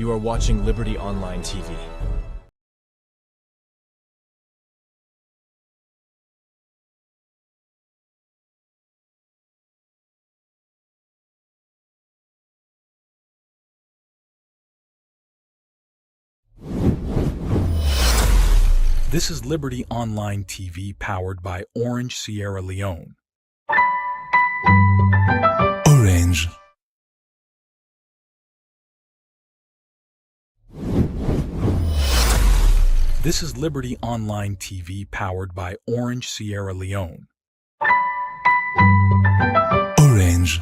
You are watching Liberty Online TV. This is Liberty Online TV powered by Orange Sierra Leone. Orange. This is Liberty Online TV powered by Orange Sierra Leone. Orange.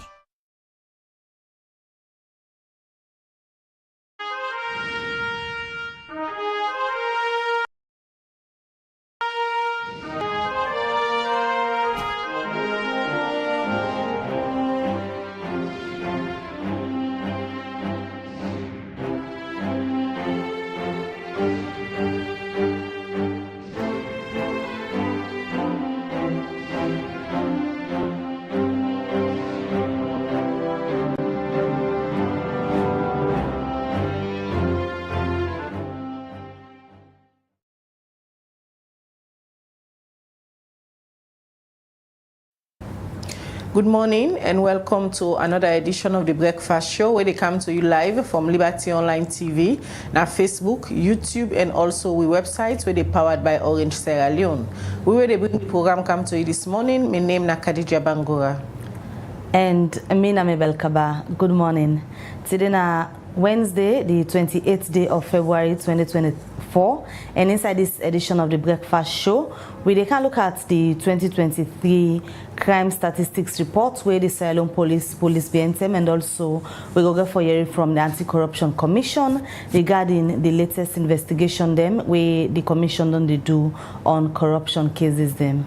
Good morning and welcome to another edition of the Breakfast Show where they come to you live from Liberty Online TV, now Facebook, YouTube and also we websites where they powered by Orange Sierra Leone. We will bring the program come to you this morning. My name is Khadija Bangura. And Amina Mebel Kaba. Good morning. Today na Wednesday, the 28th day of February 2024, and inside this edition of the Breakfast Show, we can look at the 2023 crime statistics report where the Sierra Leone police BNTM, and also we go for hearing from the Anti-Corruption Commission regarding the latest investigation them where the commission don't do on corruption cases them.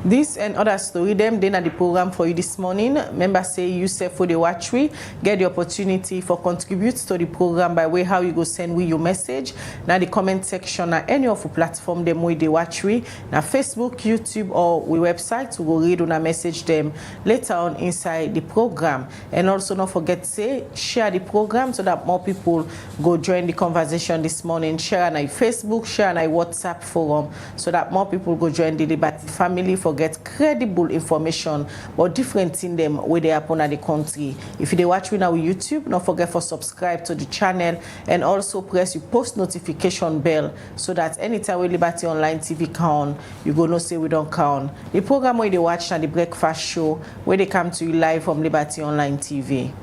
This and other story them then at the program for you this morning. Members say you say for the watch we get the opportunity for contribute to the program by way how you go send we your message. Now the comment section or any of the platform them we the watch we now Facebook, YouTube or we website we go read on a message them later on inside the program. And also don't forget to say share the program so that more people go join the conversation this morning. Share on our Facebook, share on our WhatsApp forum so that more people go join the Liberty family for get credible information or different in them where they happen at the country. If you watch with our YouTube, don't forget for subscribe to the channel and also press your post notification bell so that anytime we Liberty Online TV count, you go no say we don't count. The program where they watch at the Breakfast Show where they come to you live from Liberty Online TV.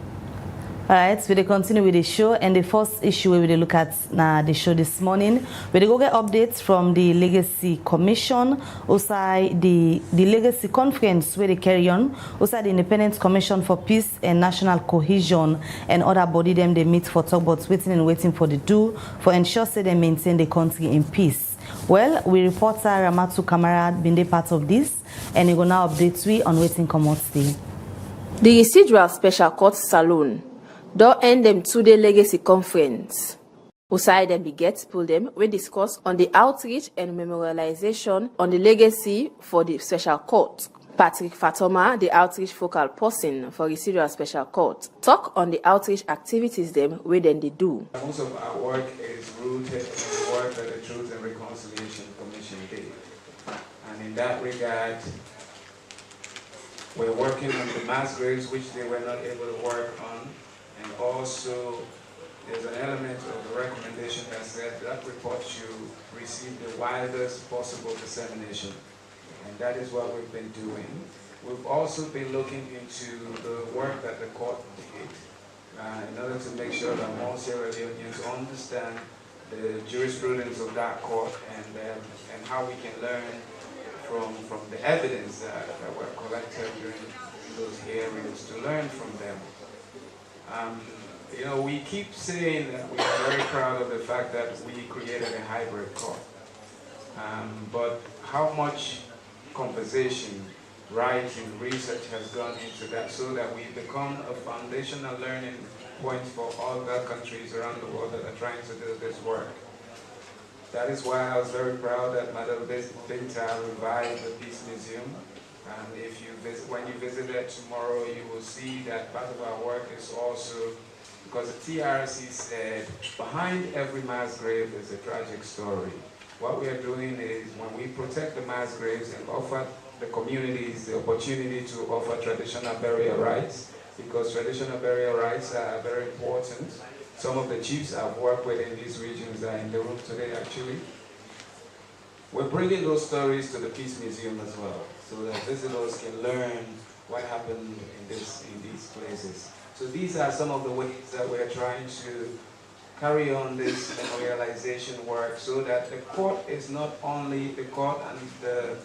Alright, we will continue with the show, and the first issue we will look at the show this morning. We will go get updates from the Legacy Commission, also the Legacy Conference where they carry on, also the Independent Commission for Peace and National Cohesion, and other body them they meet for talk about waiting for the do for ensure say they maintain the country in peace. Well, we reporter Ramatu Kamara been part of this, and we will now update we on waiting commodity. The Residual Special Court Saloon don't end them two-day legacy conference. Usai them begets pull them we discuss on the outreach and memorialization on the legacy for the special court. Patrick Fatoma, the outreach focal person for Residual Special Court, talk on the outreach activities them where then they do. Most of our work is rooted in the work that the Truth and Reconciliation Commission did. And in that regard, we're working on the mass graves which they were not able to work on. And also, there's an element of the recommendation that said that report should receive the widest possible dissemination. And that is what we've been doing. We've also been looking into the work that the court did in order to make sure that more Sierra Leoneans understand the jurisprudence of that court and how we can learn from the evidence that were collected during those hearings to learn from them. You know, we keep saying that we are very proud of the fact that we created a hybrid court. But how much conversation, writing, research has gone into that so that we become a foundational learning point for other countries around the world that are trying to do this work. That is why I was very proud that Madam Binta revived the Peace Museum. And if you when you visit it tomorrow, you will see that part of our work is also because the TRC said behind every mass grave is a tragic story. What we are doing is when we protect the mass graves and offer the communities the opportunity to offer traditional burial rites, because traditional burial rites are very important. Some of the chiefs I've worked with in these regions are in the room today actually. We're bringing those stories to the Peace Museum as well, so that visitors can learn what happened in these places. So these are some of the ways that we're trying to carry on this memorialization work, so that the court is not only, the court and the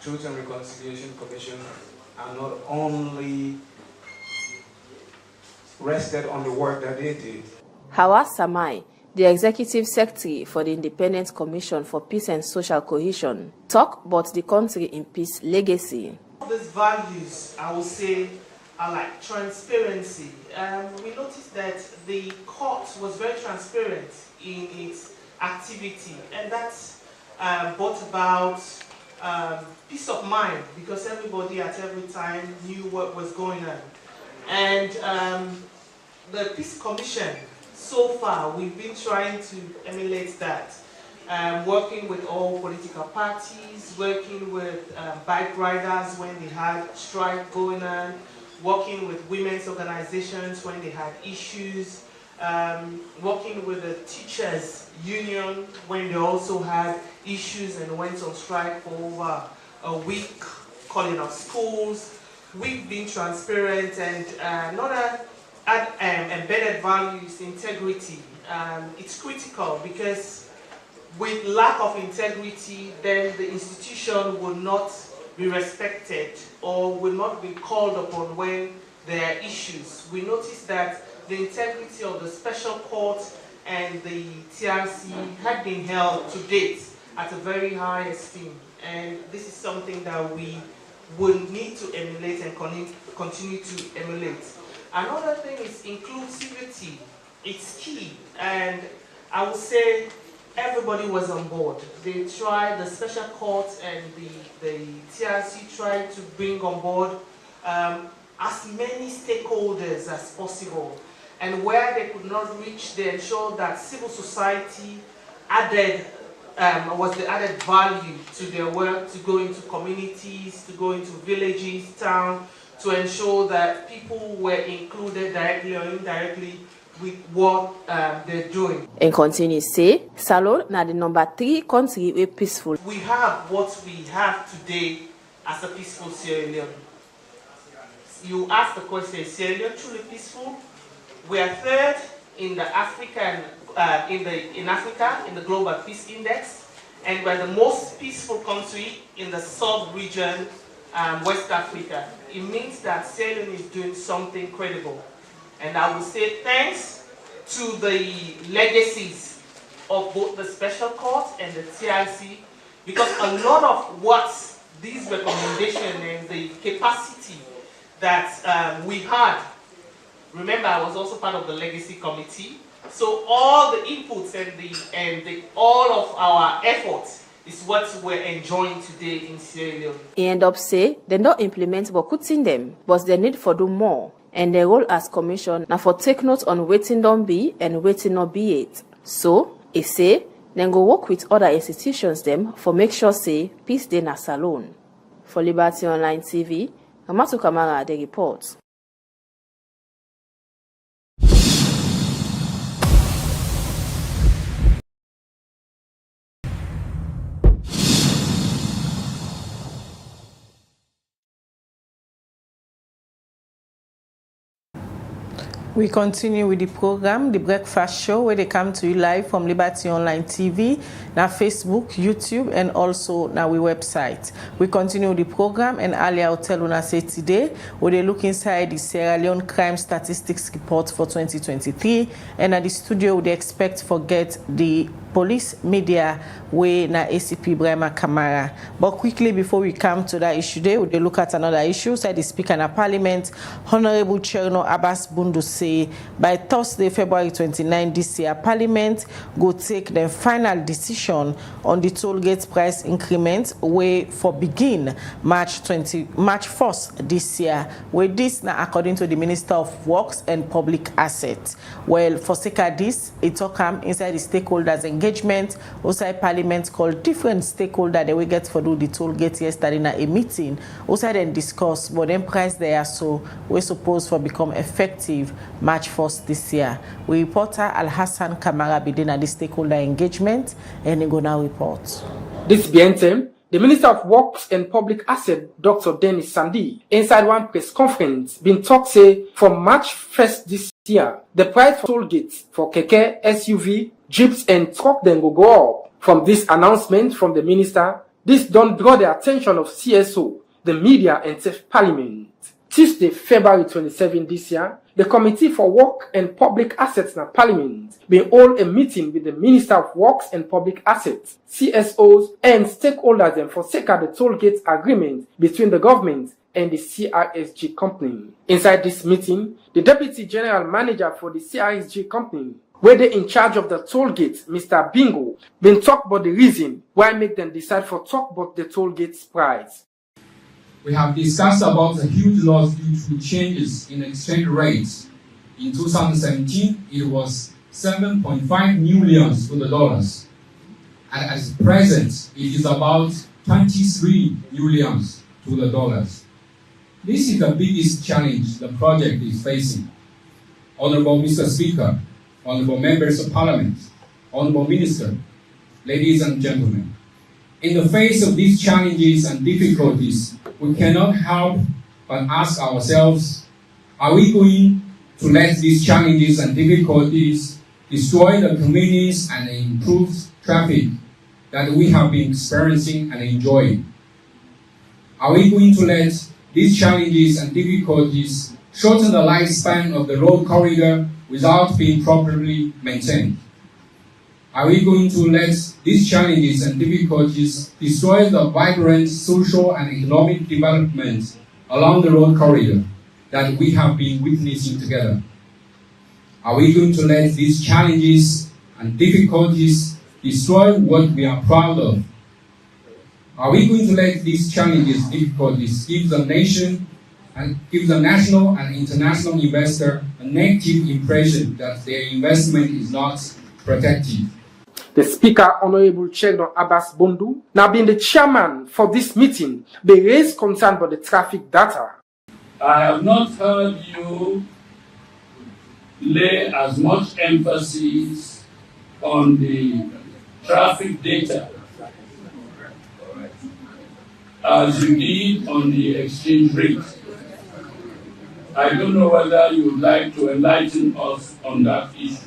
Truth and Reconciliation Commission are not only rested on the work that they did. Hawa Samai, the Executive Secretary for the Independent Commission for Peace and Social Cohesion, talk about the country in peace legacy. These values, I would say, are like transparency. We noticed that the court was very transparent in its activity, and that's brought about peace of mind, because everybody at every time knew what was going on. And the Peace Commission, so far, we've been trying to emulate that. Working with all political parties, working with bike riders when they had strike going on, working with women's organizations when they had issues, working with the teachers union when they also had issues and went on strike for over a week, calling off schools. We've been transparent, and another embedded values, integrity. It's critical, because with lack of integrity, then the institution will not be respected or will not be called upon when there are issues. We noticed that the integrity of the special court and the TRC had been held to date at a very high esteem, and this is something that we will need to emulate and continue to emulate. Another thing is inclusivity. It's key, and I would say everybody was on board. They tried, the special court and the TRC tried to bring on board as many stakeholders as possible. And where they could not reach, they ensured that civil society was the added value to their work, to go into communities, to go into villages, towns, to ensure that people were included directly or indirectly with what they're doing. And continue say, Salon na the number 3 country we peaceful. We have what we have today as a peaceful Sierra Leone. You asked the question, is Sierra Leone truly peaceful? We are third in the African, in Africa in the Global Peace Index, and we're the most peaceful country in the sub-region, West Africa. It means that Sierra Leone is doing something credible. And I will say thanks to the legacies of both the Special Court and the TRC, because a lot of what these recommendations and the capacity that we had, remember I was also part of the Legacy Committee, so all the inputs and all of our efforts is what we're enjoying today in Sierra Leone. He end up say they don't implement what could in them, but they need for do more. And their role as commission now for take note on waiting don't be and waiting not be it. So, he say, then go work with other institutions them for make sure say peace day na salon. For Liberty Online TV, Amatu Kamara the report. We continue with the program, The Breakfast Show, where they come to you live from Liberty Online TV, now Facebook, YouTube, and also now we website. We continue with the program, and earlier I'll tell you say today, where they look inside the Sierra Leone Crime Statistics Report for 2023, and at the studio, they expect to get the police media way na ACP Brahma Kamara. But quickly before we come to that issue there, we'll look at another issue. Said the Speaker in Parliament, Honorable Cherno Abbas Bundu say by Thursday, February 29 this year, Parliament go take the final decision on the Tollgate price increment way for begin March 1st this year. With this now according to the Minister of Works and Public Assets. Well, for sake of this, it all come inside the stakeholders engagement, outside Parliament called different stakeholders they will get for do the Tollgate yesterday in a meeting. Outside and discuss, but then price there so we supposed for become effective March 1st this year. We reporter Al Hassan Kamara bidin at the stakeholder engagement and he go now report. This BNTM, the Minister of Works and Public Assets, Dr. Dennis Sandi, inside one press conference, been talk say from March 1st this year, the price for toll gates for keke, SUV, jeeps and truck then will go up. From this announcement from the minister, this don't draw the attention of CSO, the media and Parliament. Tuesday, February 27 this year, the Committee for Work and Public Assets in Parliament will hold a meeting with the Minister of Works and Public Assets, CSOs and stakeholders for sake of the Tollgate agreement between the government and the CRSG company. Inside this meeting, the Deputy General Manager for the CRSG company, where they in charge of the Tollgate, Mr. Bingo, been talk about the reason why make them decide for talk about the Tollgate's price. We have discussed about the huge loss due to changes in exchange rates. In 2017, it was 7.5 million to the dollars. And at present, it is about 23 million to the dollars. This is the biggest challenge the project is facing. Honorable Mr. Speaker, Honorable Members of Parliament, Honorable Minister, ladies and gentlemen, in the face of these challenges and difficulties, we cannot help but ask ourselves, are we going to let these challenges and difficulties destroy the communities and improve traffic that we have been experiencing and enjoying? Are we going to let these challenges and difficulties shorten the lifespan of the road corridor without being properly maintained? Are we going to let these challenges and difficulties destroy the vibrant social and economic development along the road corridor that we have been witnessing together? Are we going to let these challenges and difficulties destroy what we are proud of? Are we going to let these challenges and difficulties give the nation and give the national and international investor a negative impression that their investment is not protected? The Speaker, Honorable Cherno Abbas Bundu, now being the chairman for this meeting, they raised concern about the traffic data. I have not heard you lay as much emphasis on the traffic data as you did on the exchange rate. I don't know whether you would like to enlighten us on that issue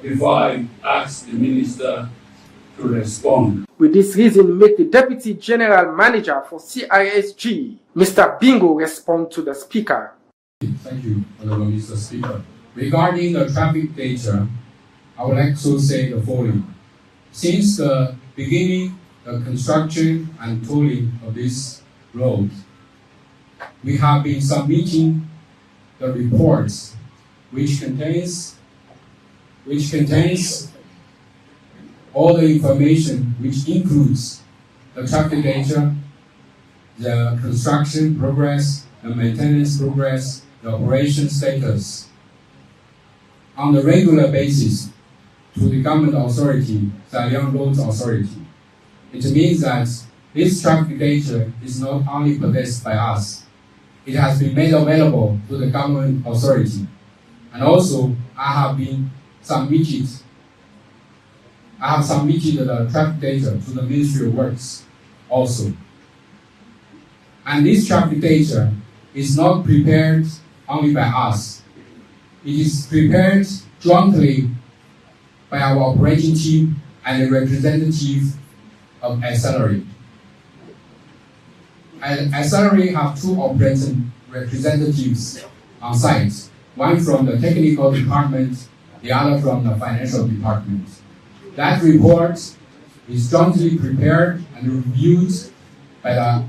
before I ask the minister to respond. With this reason, make the Deputy General Manager for CISG, Mr. Bingo, respond to the Speaker. Thank you, Honorable Mr. Speaker. Regarding the traffic data, I would like to say the following. Since the beginning, the construction and tolling of this road, we have been submitting the reports which contains all the information, which includes the traffic data, the construction progress, the maintenance progress, the operation status, on a regular basis to the government authority, Dalian Road Authority. It means that this traffic data is not only possessed by us, it has been made available to the government authority. And also, I have submitted the traffic data to the Ministry of Works also. And this traffic data is not prepared only by us. It is prepared jointly by our operating team and the representative of Accelerate. Accelerate have two operating representatives on site, one from the technical department, the other from the financial department. That report is jointly prepared and reviewed by the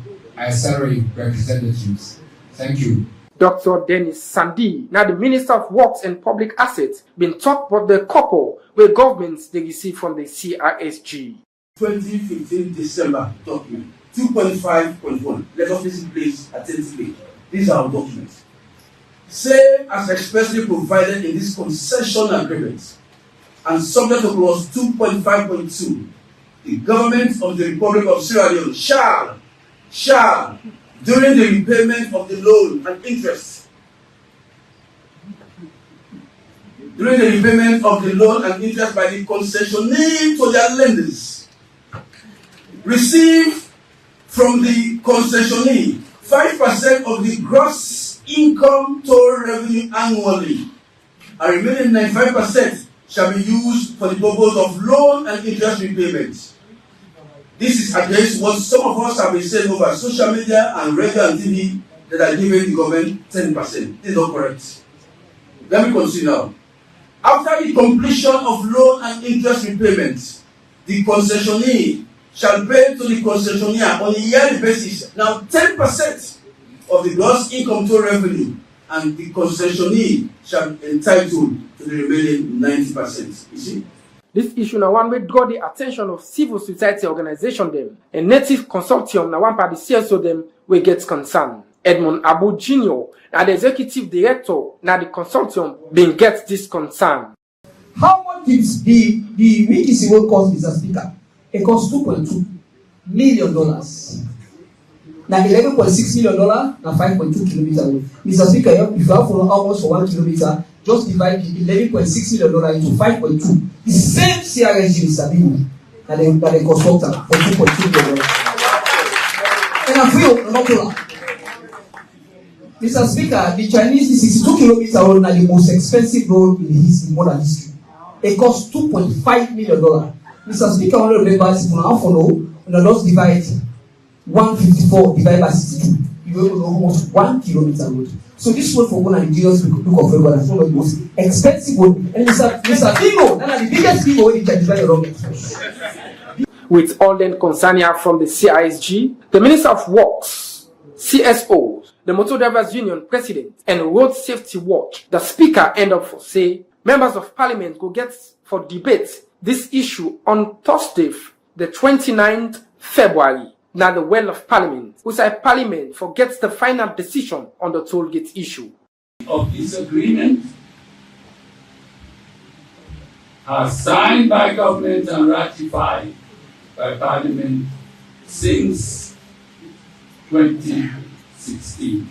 salary representatives. Thank you. Dr. Dennis Sandi, now the Minister of Works and Public Assets, been talked about the couple where governments they receive from the CRSG. 2015 December document 2.5.1. Let us listen please attentively. These are our documents. Same as expressly provided in this concession agreement and subject to clause 2.5.2, the government of the Republic of Sierra Leone shall, during the repayment of the loan and interest, by the concessionaire to their lenders, receive from the concessionaire 5% of the gross income total revenue annually, and remaining 95% shall be used for the purpose of loan and interest repayments. This is against what some of us have been saying over social media and radio and TV that are giving the government 10%. This is not correct. Let me continue now. After the completion of loan and interest repayments, the concessionaire shall pay to the concessionaire on a yearly basis now 10% of the gross income to revenue, and the concessionaire shall be entitled to the remaining 90%. You see? This issue now one way draw the attention of civil society organization them and native consortium now one part the CSO them we get concerned. Edmund Abu Jr. now the executive director now the consortium being get this concern. How much is the VTC will cost, Mr. Speaker? It costs $2.2 million. Now $11.6 million, now 5.2 kilometers away. Mr. Speaker, if you have for how much for 1 kilometer, just divide the $11.6 million into 5.2. The same CRSG is Sabibu that they constructed for $2.2 million. And I feel not Mr. Speaker, the Chinese 62 kilometer road is the most expensive road in modern history. It costs $2.5 million. Mr. Speaker, one of the members, if you don't follow, just divide 154 divided by 62. You will know almost 1 kilometer road. So this road for one Nigerians look of everyone as one of the most expensive road. And Mr. Bingo, that are the biggest people in the wrong. With all then concerning from the CISG, the Minister of Works, CSOs, the Motor Drivers Union President, and Road Safety Watch, the Speaker end up for say, members of Parliament go get for debate this issue on Thursday, the 29th February. Now the well of Parliament, who say Parliament forgets the final decision on the Tollgate issue. Of this agreement are signed by government and ratified by Parliament since 2016.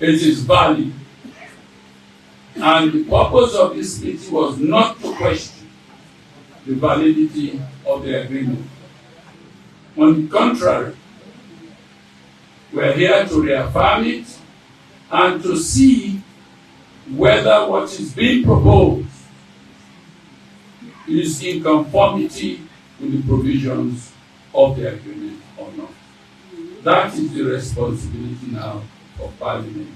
It is valid, and the purpose of this meeting was not to question the validity of the agreement. On the contrary, we're here to reaffirm it and to see whether what is being proposed is in conformity with the provisions of the agreement or not. That is the responsibility now of Parliament.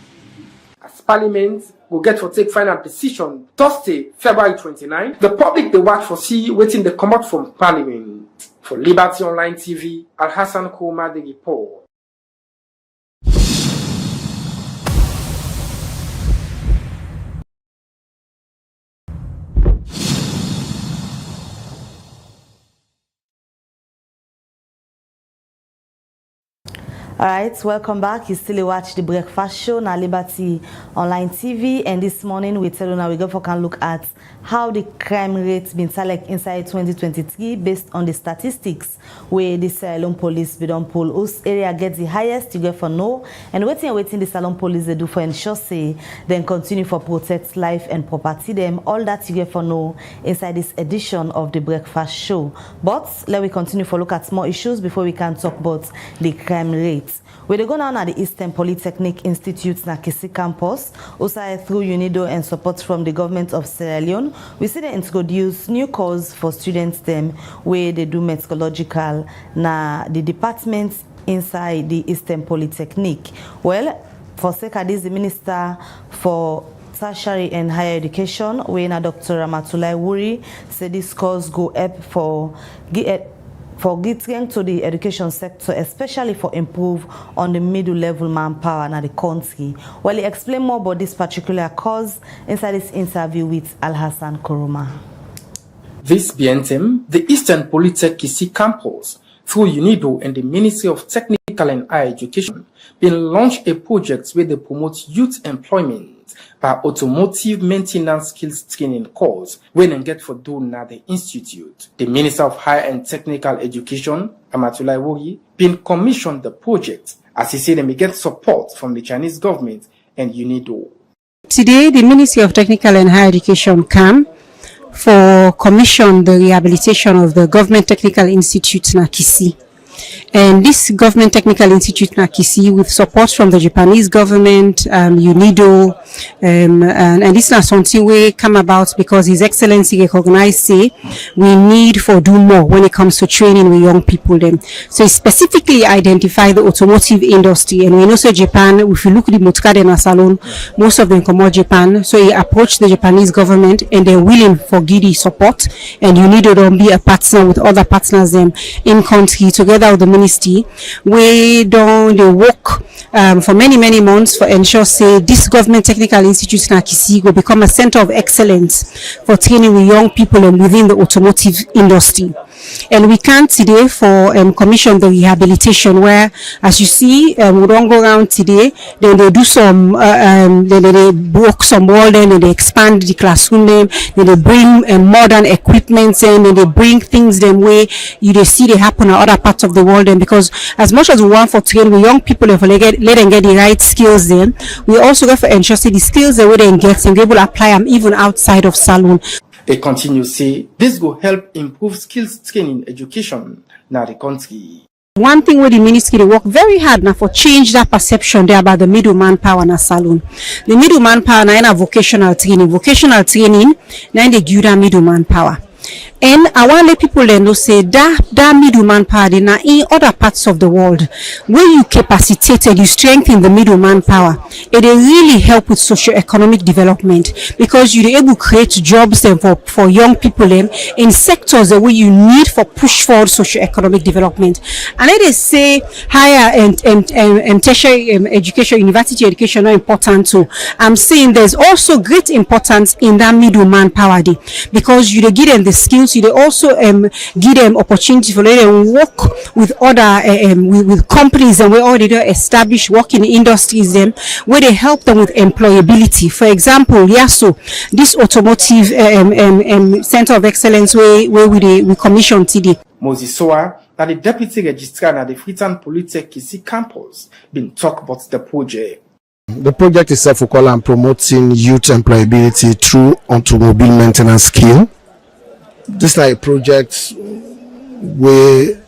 As Parliament will get for take final decision Thursday, February 29, the public they watch for see waiting the come out from Parliament. For Liberty Online TV, Al Hassan Kouma the report. Alright, welcome back. You still watch the breakfast show na Liberty Online TV, and this morning we tell you now we go for can look at how the crime rate been select inside 2023 based on the statistics where the Salon police be don't pull us area gets the highest you get for no, and waiting the Salon police they do for ensure say then continue for protect life and property them, all that you get for no inside this edition of the breakfast show. But let we continue for look at more issues before we can talk about the crime rate. We go now at the Eastern Polytechnic Institute na Kisi campus, also through UNIDO and support from the government of Sierra Leone. We see they introduce new course for students them where they do methodological na the departments inside the Eastern Polytechnic. Well, for Seka, this is the Minister for tertiary and higher education, where Dr. Ramatulai Wuri said this course go up for getting to the education sector, especially for improve on the middle level manpower in the country. Well, he explained more about this particular course inside this interview with Al-Hassan Kuruma. This BNTM, the Eastern Polytech Kisi campus, through UNIDO and the Ministry of Technical and Higher Education, been launched a project where they promote youth employment by automotive maintenance skills training course when they get for doing at the institute. The Minister of Higher and Technical Education, Ramatulai Wuri, been commissioned the project as he said they may get support from the Chinese government and UNIDO. Today, the Ministry of Technical and Higher Education came for commission the rehabilitation of the Government Technical Institute Nakisi. And this Government Technical Institute Nakisi, with support from the Japanese government, UNIDO, and this is something we come about because His Excellency recognized say we need for do more when it comes to training with young people then. So he specifically identified the automotive industry, and we know so Japan, if you look at the motorcade and salon, most of them come out Japan. So he approached the Japanese government and they're willing for giddy support, and UNIDO don't be a partner with other partners them in country together with the ministry. We don't they work for many months for ensure say this Government Technical Institute Nakisi will become a center of excellence for training with young people and within the automotive industry. And we can today for commission the rehabilitation where, as you see, we don't go around today. Then they do some, then they broke some wall, then they expand the classroom, then they bring modern equipment, and then they bring things them way you see they happen in other parts of the world. And because as much as we want for training with young people, if we let them get the right skills, then we also go for ensure the skills that we then get and be able to apply them even outside of salon. They continue to say this will help improve skills training education in the country. One thing where the ministry they work very hard now for change that perception there about the middle manpower in a salon. The middle manpower now in a vocational training. Vocational training now in the give that middle manpower. And I want to let people then know say that middle manpower now in other parts of the world where you capacitate and you strengthen the middle manpower, it will really help with socio-economic development because you're able to create jobs then for young people then in sectors that where you need for push forward socio-economic development. And it is say higher and tertiary education, university education are important too. I'm saying there's also great importance in that middle manpower day because you give them the skills. You also give them opportunity for them work with other with companies and we already established working industries them where they help them with employability. For example, YASO, this automotive center of excellence where we commission today. Moses Soa, that the deputy registrar at the Freetown Polytech Kisi campus, been talk about the project. The project itself will call on promoting youth employability through automobile maintenance skill. This is like a project where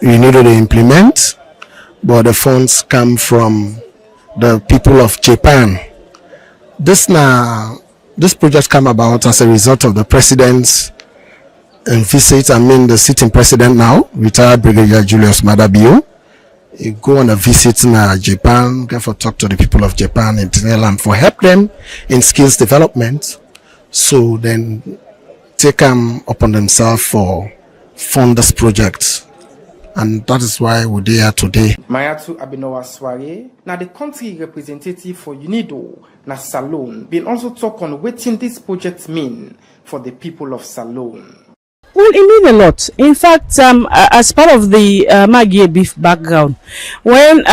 you need to implement, but the funds come from the people of Japan. This project came about as a result of the president's visit. The sitting president now, retired Brigadier Julius Madabio. You go on a visit in Japan, go for talk to the people of Japan and tell them for help them in skills development. So then take them upon themselves for fund this project, and that is why we're there today. Mayatu Abinowa Sware, now the country representative for UNIDO, na Salone, been also talk on what this project mean for the people of Salone. Well, it means a lot. In fact, as part of the Magie Beef background, when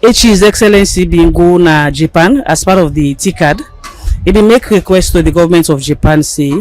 His Excellency been go to Japan as part of the TCAD, he been make request to the government of Japan say,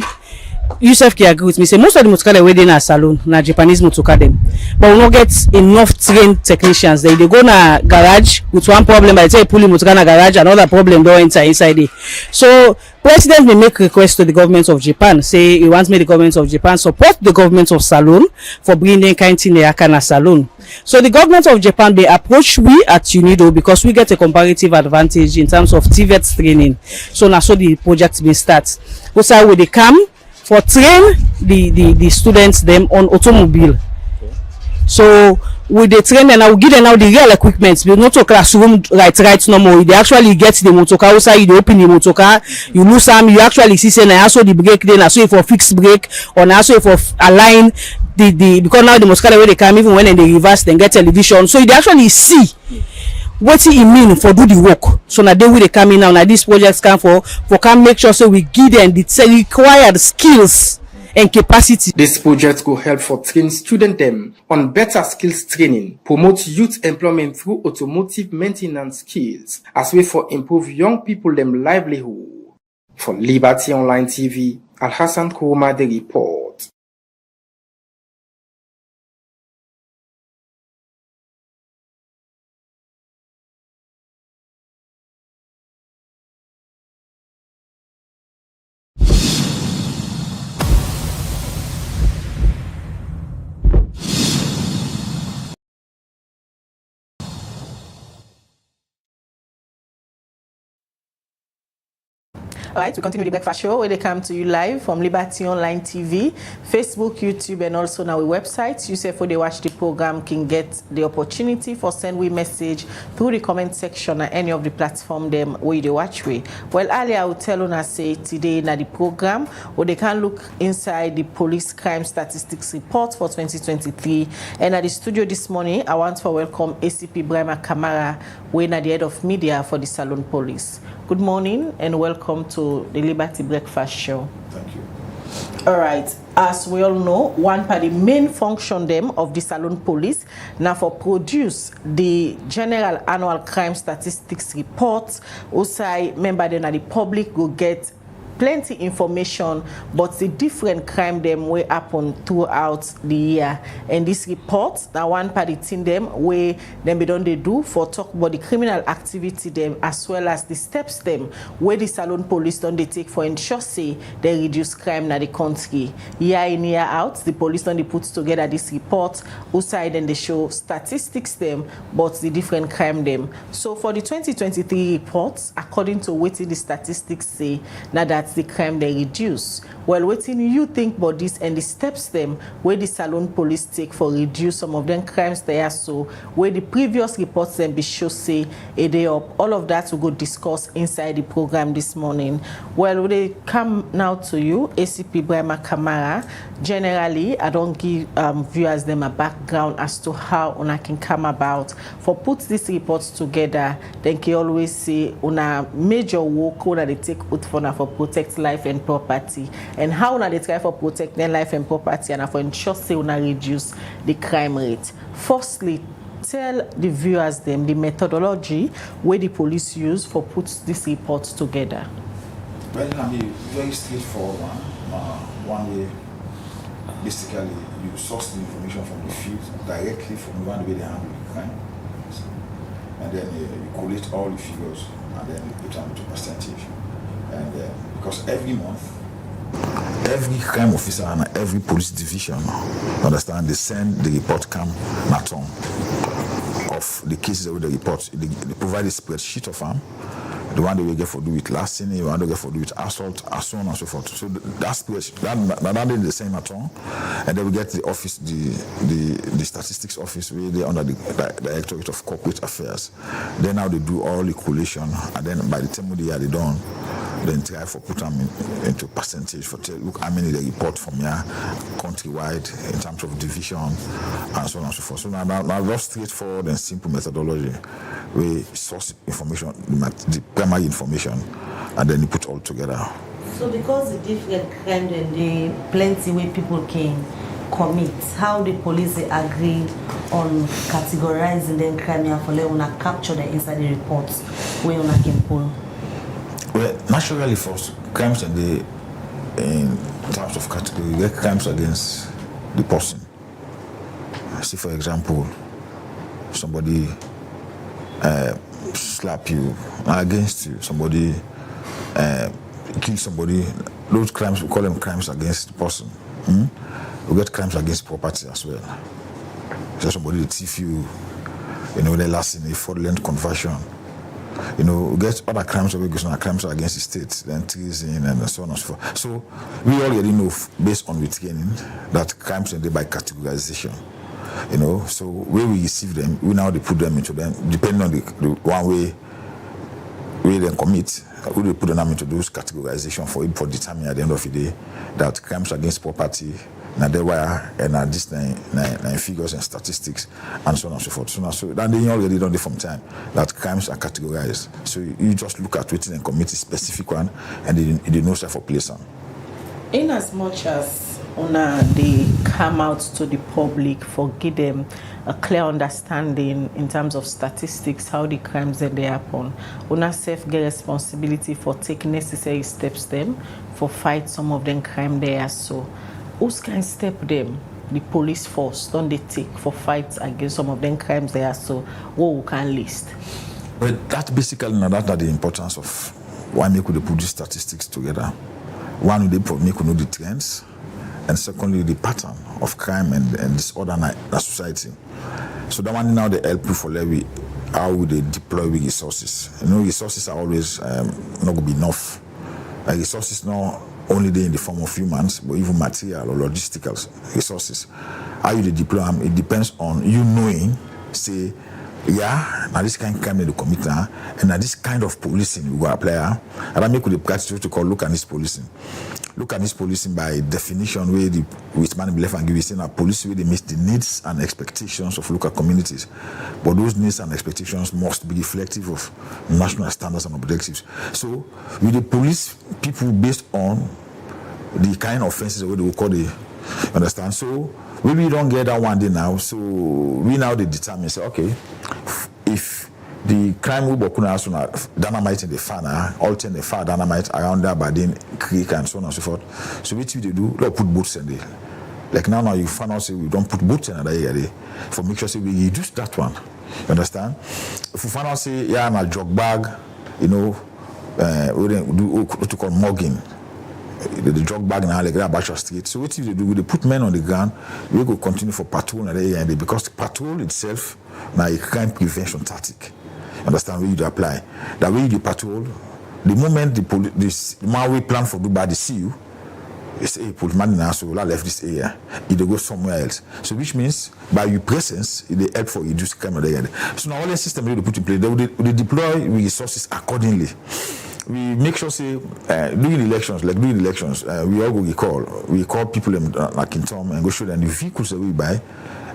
Yusuf can agree with me. Say most of the motorcade we dey na salon, na Japanese motorcade, but we don't get enough trained technicians. They go na garage with one problem. I say pulling motorcade na garage, another problem don't enter inside there. So President may make request to the government of Japan. Say he wants me the government of Japan support the government of Salon for bringing kind thing na salon. So the government of Japan they approach we at UNIDO because we get a comparative advantage in terms of TVET training. So now so the project will start. Also when they come for train the students them on automobile. So we dey train them, I will give them now the real equipment. We not to classroom right no more. They actually get the motor car outside, you dey open the motor car, you lose some, you actually see say na also the brake then na so if for fix brake or na so if for align the because now the motor car wey dey come even when they reverse then get television, so you dey actually see wetin e mean for do the work. So na dey we dey come in now, na this project can for can make sure so we give them the required skills and capacity. This project will help for train student them on better skills training, promote youth employment through automotive maintenance skills, as way for improve young people them livelihood. For Liberty Online TV, Al Hassan Kouma, the report. All right, we continue the breakfast show where they come to you live from Liberty Online TV, Facebook, YouTube, and also now our website. You say for they watch the program can get the opportunity for send we message through the comment section at any of the platform them where they watch we. Well, earlier I will tell you say today na the program where they can look inside the police crime statistics report for 2023. And at the studio this morning, I want to welcome ACP Brahma Kamara, we're at the head of media for the Salon Police. Good morning and welcome to the Liberty Breakfast Show. Thank you. All right, as we all know, one part the main function them of the Salon Police now for produce the general annual crime statistics report. Also, member then the public will get plenty information, but the different crime them will happen throughout the year. And this report, now one part it's in them where them be done they do for talk about the criminal activity them as well as the steps them where the Salon Police don't they take for ensure say they reduce crime in the country. Year in year out, the police don't they put together this report outside and they show statistics them but the different crime them. So for the 2023 reports, according to what the statistics say, now that the crime they reduce. Well, what do you think about this and the steps them where the Salon Police take for reduce some of them crimes they are so where the previous reports them be show say a day up. All of that we go discuss inside the program this morning. Well, when they come now to you, ACP Brahma Kamara. Generally, I don't give viewers them a background as to how una can come about for put these reports together. Then can always say una major work that they take out for protect life and property, and how una they try for protect their life and property and for ensure say una reduce the crime rate. Firstly, tell the viewers them the methodology where the police use for put these reports together. Well, I mean, very straightforward one way. Basically, you source the information from the field directly from the one way they handle the crime, and then you collate all the figures and then you put them into percentage. And because every month, every crime officer and every police division, understand, they send the report come maton of the cases that they report. They provide a spreadsheet of them. The one they will get for do with larceny, the one they get for do with assault, and so on and so forth. So that's that is the same maton, and then we get the office, the statistics office, where they under the Directorate of Corporate Affairs. Then now they do all the collation, and then by the time they are done, then try for put them into percentage for look how many they report from here countrywide in terms of division and so on and so forth. So now very straightforward and simple methodology. We source information, the primary information, and then you put all together. So because the different crime and the plenty way people can commit, how the police agree on categorizing them crime and for let capture them inside the reports where una can pull? Well, naturally for crimes in terms of category, we get crimes against the person. See, for example, somebody slap you against you, somebody kill somebody. Those crimes, we call them crimes against the person. We get crimes against property as well. So somebody thief you, they last in a fraudulent conversion. We get other crimes crimes against the state, then treason and so on and so forth. So we already know based on the training that crimes are by categorization. You know, so where we receive them, we now they put them into them, depending on the one way they commit, we they put them into those categorization for determining at the end of the day that crimes against property, now they were and this nine figures and statistics and so on and so forth. So then they already done it from time that crimes are categorized. So you just look at it and commit a specific one and they know for place on. In as much as they come out to the public for give them a clear understanding in terms of statistics, how the crimes that they happen, una self get responsibility for taking necessary steps them for fight some of them crime there. So who's can step them? The police force don't they take for fights against some of them crimes there? So what we can list? But that basically that's the importance of why we could put these statistics together. One, they make know the trends, and secondly, the pattern of crime and disorder in our society. So that one now they help you for how they deploy resources. You know, resources are always not going to be enough. Resources not only there in the form of humans, but even material or logistical resources. How you deploy them, it depends on you knowing, say, yeah, now this kind of crime they commit now, and now this kind of policing we go apply. And I make with the practice to call look at this policing. Look at this policing by definition where the with man belief and give saying a police where they meet the needs and expectations of local communities. But those needs and expectations must be reflective of national standards and objectives. So with the police people based on the kind of offenses that we will call the understand. So maybe we don't get that one day now. So we now they determine say okay, if the crime will be dynamite in the fire, altering the fire dynamite around that Badin Creek and so on and so forth. So what we do, we put boats in there. Like now you find out say we don't put boats in another area for make sure say we reduce that one. You understand? If we find out say yeah, na jog bag, you know, we do what we call mugging. The drug bag now like that Basha Street. So what they do? They put men on the ground. We go continue for patrol in the area because the patrol itself now a crime prevention tactic. Understand where you apply? That way you patrol. The moment the man we plan for Dubai, they see you. They say, hey, policeman now so left this area. They go somewhere else. So which means by your presence, they help for reduce crime in the area. So now all the system they put in place, they deploy resources accordingly. We make sure say during elections, we all go we call people like in Tom and go show them the vehicles that we buy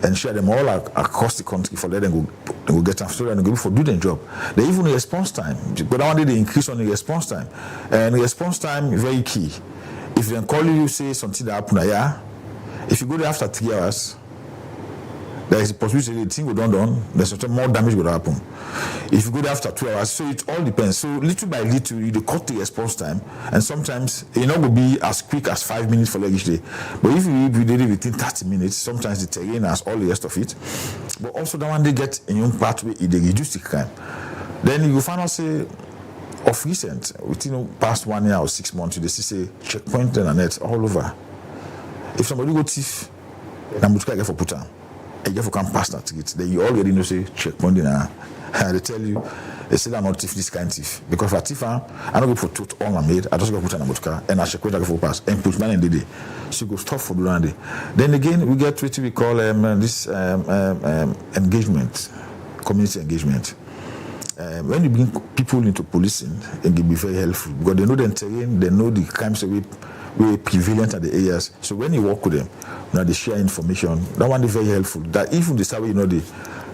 and share them all across the country for let them go get them story and go for do their job. They even the response time, but that one day they increase on the response time, and the response time is very key. If they call you say something that happened, yeah, if you go there after 3 hours, there is a possibility the thing will done, there's more damage will happen. If you go there after 2 hours, so it all depends. So little by little, you cut the response time, and sometimes it not will be as quick as 5 minutes for each day. But if you did it within 30 minutes, sometimes the terrain has all the rest of it. But also the one they get in your pathway, they reduce the crime. Then you find out say of recent, within past 1 year or 6 months, they see say checkpoint and net all over. If somebody go thief, then much get for put on. And if you can pass that ticket, then you already know say checkpoint in they tell you they say I'm not thief this kind of thief. Because for a thief, I don't go for total all I made, I just go put on a motor and I checkpoint I go for pass and put man in the day. So you go stop for the day. Then again we get what we call this engagement, community engagement. When you bring people into policing, it can be very helpful because they know the terrain, they know the crimes we prevalent at the areas. So when you work with them, now they share information. That one is very helpful. That even the survey, you know, they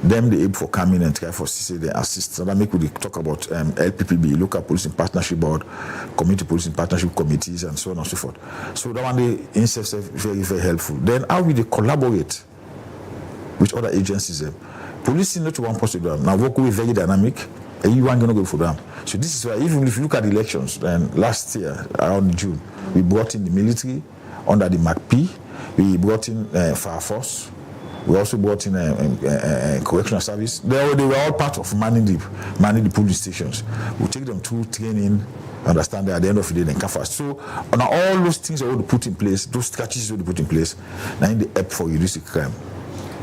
able for coming and try for CC they assist. So that make we talk about LPPB, local policing partnership board, community policing partnership committees, and so on and so forth. So that one is very, very helpful. Then how will they collaborate with other agencies? Policing not one possible. Now work with very dynamic. And you aren't going to go for them. So this is why even if you look at the elections, then last year around June, we brought in the military under the MACP. We brought in Fire Force. We also brought in correctional service. They were all part of manning the police stations. We take them through training, understand that at the end of the day, they can fast. So on all those things that we put in place, those strategies we put in place, now in the help for reducing crime.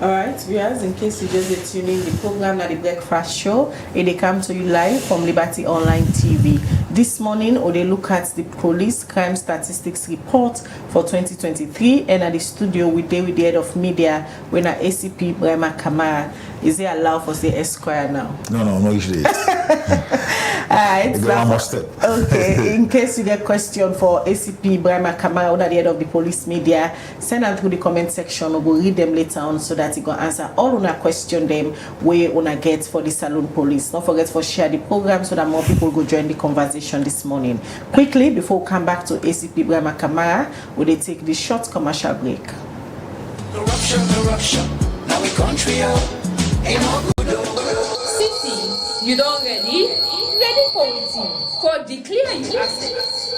All right, viewers, in case you just tune in the program at the Breakfast Show, it they come to you live from Liberty Online TV. This morning, we dey look at the police crime statistics report for 2023, and at the studio we dey with the head of media, when our ACP Brema Kamara. Is it allowed for say Esquire now? No, usually. Okay, in case you get question for ACP Brema Kamara under the head of the police media, send them through the comment section. We'll go read them later on so that you can answer all una question them where una get for the Saloon Police. Don't forget to share the program so that more people go join the conversation this morning. Quickly, before we come back to ACP Brema Kamara, will they take the short commercial break? Corruption, now we country out. Ain't no good. City, you don't ready? Ready for wetin? For declare you assets.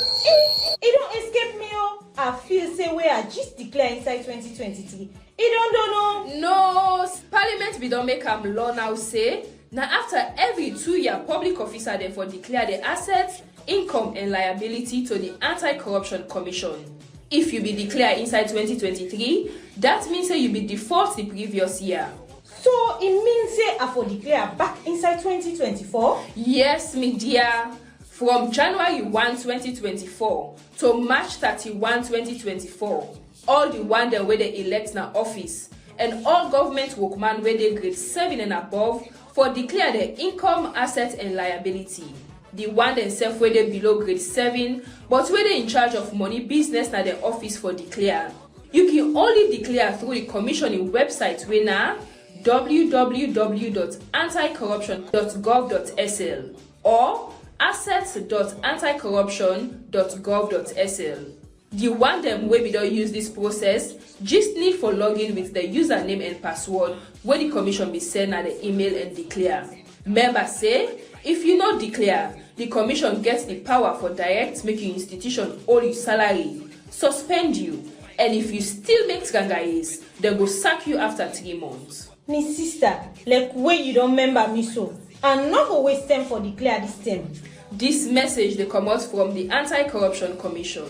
It don't escape me, oh. I feel say we are just declare inside 2023. It don't know. No, Parliament we don't make law now say. Now after every 2 year public officer therefore declare the assets, income and liability to the Anti-Corruption Commission. If you be declare inside 2023, that means say you be default the previous year. So it means say I for declare back inside 2024? Yes, me dear. From January 1, 2024 to March 31, 2024, all the one that where they elect na office and all government workmen where they grade 7 and above for declare their income, assets and liability. The one themselves where they below grade 7, but where they in charge of money business na their office for declare. You can only declare through the commissioning website where na www.anticorruption.gov.sl or assets.anticorruption.gov.sl. The one them where we don't use this process just need for login with the username and password where the commission be sent at the email and declare. Members say if you not declare, the commission gets the power for direct making institution owe you salary, suspend you, and if you still make trangayes, they go sack you after 3 months. Me sister, like when you don't remember me so, and not go waste time for declare this time. This message they come out from the Anti-Corruption Commission.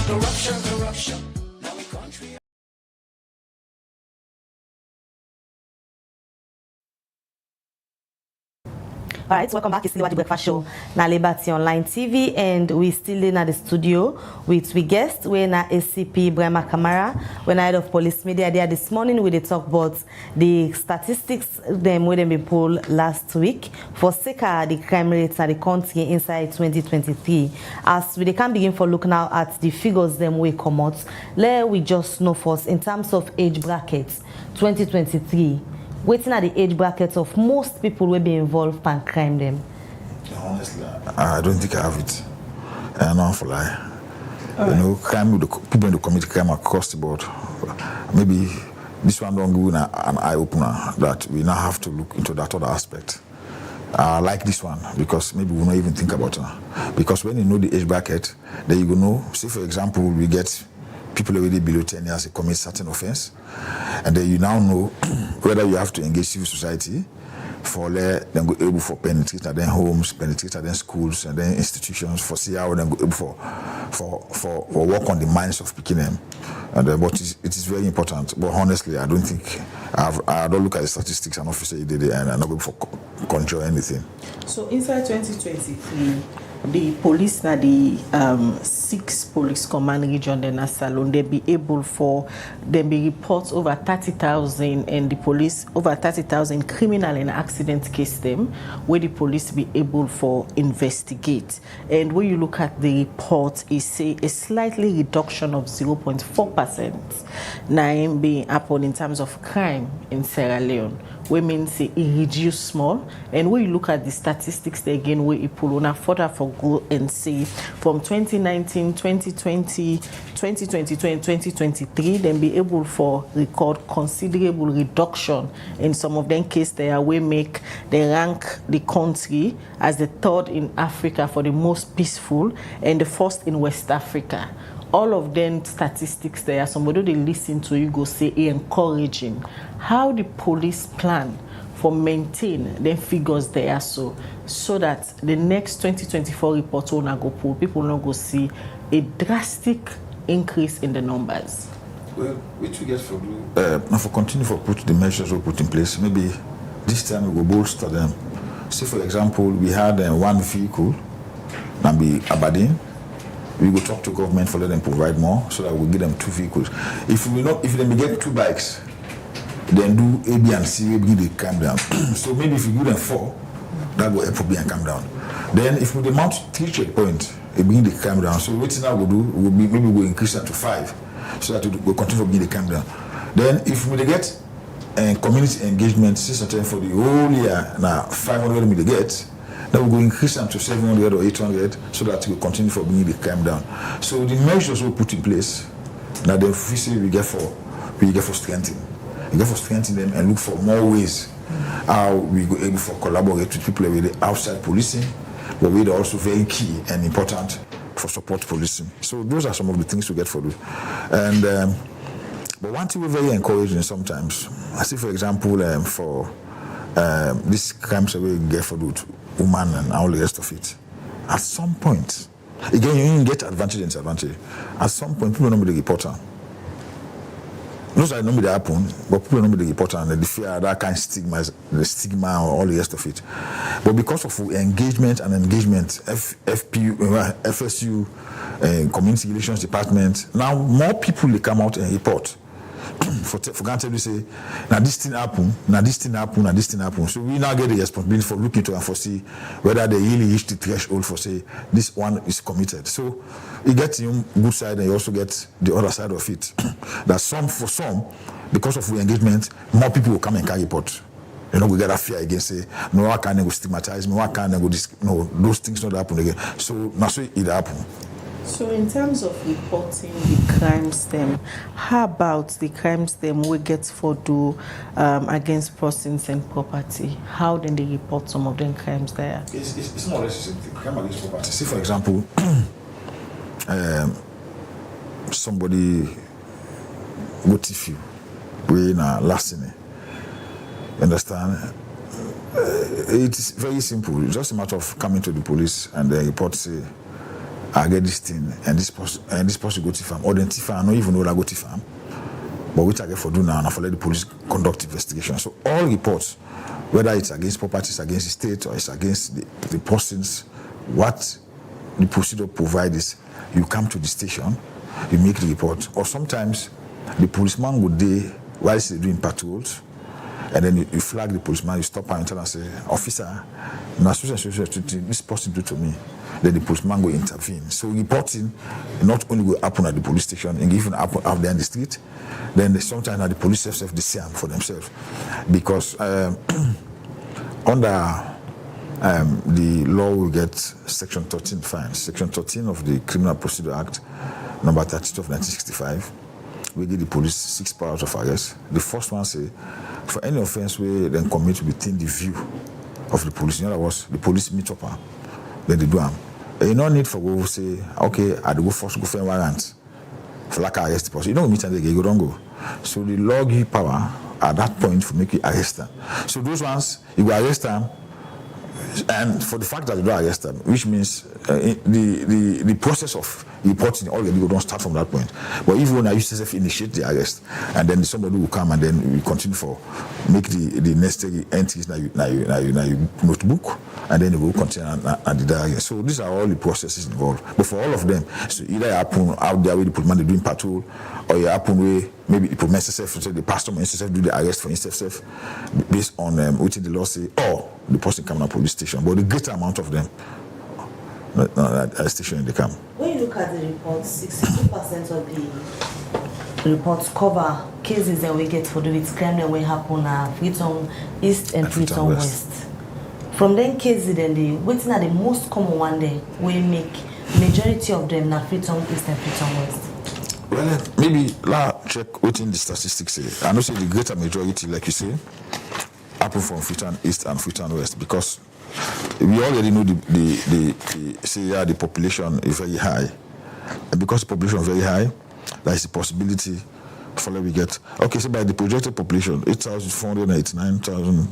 Corruption. Now we country. Alright, welcome back. It's still the Breakfast Show na Liberty Online TV, and we still in the studio with we guest. We're na ACP Brema Kamara. We're head of police media there this morning. We talk about the statistics them where they been pulled last week for SECA the crime rates in the country inside 2023. As we can begin for look now at the figures them we come out. Let we just know first in terms of age brackets 2023. Waiting at the age brackets of most people will be involved in crime them. Honestly, I don't think I have it. I know for lie. You know, crime with the people who commit crime across the board. Maybe this one don't give an eye opener that we now have to look into that other aspect. Like this one, because maybe we not even think about it. Because when you know the age bracket, then you will know. Say for example, we get people already below 10 years commit certain offense, and then you now know whether you have to engage civil society for then go able for penetrate then homes, penetrate then schools, and then institutions for see how then go able for work on the minds of picking them. And but it is very important. But honestly, I don't think I don't look at the statistics and officer did it, and I'm not able for control anything. So inside 2023. The police na the 6 police command region in Saloon, they be able for them be reports over 30,000 and the police over 30,000 criminal and accident case them where the police be able for investigate. And when you look at the report, it say a slightly reduction of 0.4% now being happened in terms of crime in Sierra Leone. We mean say it reduced small, and when you look at the statistics there again where it pull on further for go and see from 2019, 2020, 2022 and 2023, then be able for record considerable reduction in some of them cases there we make they rank the country as the 3rd in Africa for the most peaceful and the 1st in West Africa. All of them statistics there, somebody they listen to you go say encouraging. How the police plan for maintain them figures there so that the next 2024 report will not go pull, people not go see a drastic increase in the numbers. Well, which we get for do now for continue for put the measures we put in place. Maybe this time we will bolster them Say for example, we had one vehicle, Nambi Aberdeen. We go talk to government for let them provide more, so that we give them 2 vehicles. If they get 2 bikes, then do A, B, and C, we begin to calm down. So maybe if you give them 4, that will help B and calm down. Then if we mount 3 checkpoints, it begin to calm down. So what now we'll do, maybe we'll increase that to 5, so that we'll continue to begin to calm down. Then if we get community engagement system for the whole year, now 500 we get, then we'll increase them to 700 or 800, so that we'll continue for beginning to calm down. So the measures we put in place, now the officer we get for strengthening. We get for strengthening them and look for more ways how we go able to collaborate with people with the outside policing, but we're also very key and important for support policing. So those are some of the things we get for do. And but one thing we're very encouraging sometimes, I see for example for these crimes that we get for the woman and all the rest of it. At some point, again, you even get advantage and disadvantage. At some point, people don't be the reporter. Those are normally happen, but people don't be the reporter and the fear that kind of the stigma or all the rest of it. But because of engagement, FSU, Community Relations Department, now more people they come out and report. For granted, we say, now this thing happen. So we now get the responsibility for looking to and for see whether they really reach the threshold for say this one is committed. So you get your good side and you also get the other side of it. That for some, because of the engagement, more people will come and carry report. You know, we get that fear again, say, no, I can't go stigmatize me, I can't go this, no, those things not happen again. So now so it happen. So in terms of reporting the crimes them, how about the crimes them we get for do against persons and property? How then they report some of them crimes there? It's more or less the crime against property. See for example, somebody go thief you, we in a last thing. Understand? It is very simple. It's just a matter of coming to the police and the report say, I get this thing and this person go to farm or then I don't even know that I go to farm. But which I get for do now and for let the police conduct investigation. So all reports, whether it's against properties, against the state or it's against the persons, what the procedure provides is you come to the station, you make the report, or sometimes the policeman would day while he's doing patrols, and then you flag the policeman, you stop and tell and say, officer, this person do to me. Then the policeman will intervene. So reporting not only will happen at the police station and even happen out there in the street, then sometimes at the police themselves they see them for themselves. Because under the law we get section 13 fines. Section 13 of the Criminal Procedure Act, number 32 of 1965, we give the police 6 powers of arrest. The first one say, for any offense we then commit within the view of the police. In other words, the police meet up, then they do them. You no need for go say, okay, I go first go for a warrant for like arrest the person. You don't meet and you don't go. So the law give you power at that point for make you arrest them. So those ones, you go arrest them, and for the fact that you don't arrest them, which means the process of reporting already you don't start from that point. But even when I used to initiate the arrest, and then somebody will come and then we continue for make the necessary entries now you notebook, and then you will continue and the diary. So these are all the processes involved. But for all of them, so either happen out there where the policeman doing patrol, or it happen where maybe the policeman so the pastor may do the arrest for himself based on what the law say, or the person coming to police station. But the greater amount of them at the station they come. When you look at the reports, 62% of the reports cover cases that we get for the crime that will happen at Freetown East and Freetown West. From them cases, then the waiting are the most common one day we make majority of them na Freetown East and Freetown West. Well, maybe check within the statistics say. I know say the greater majority, like you say, happen from Freetown East and Freetown West because we already know the population is very high, and because the population is very high, there is a possibility for we get so by the projected population 8,489,000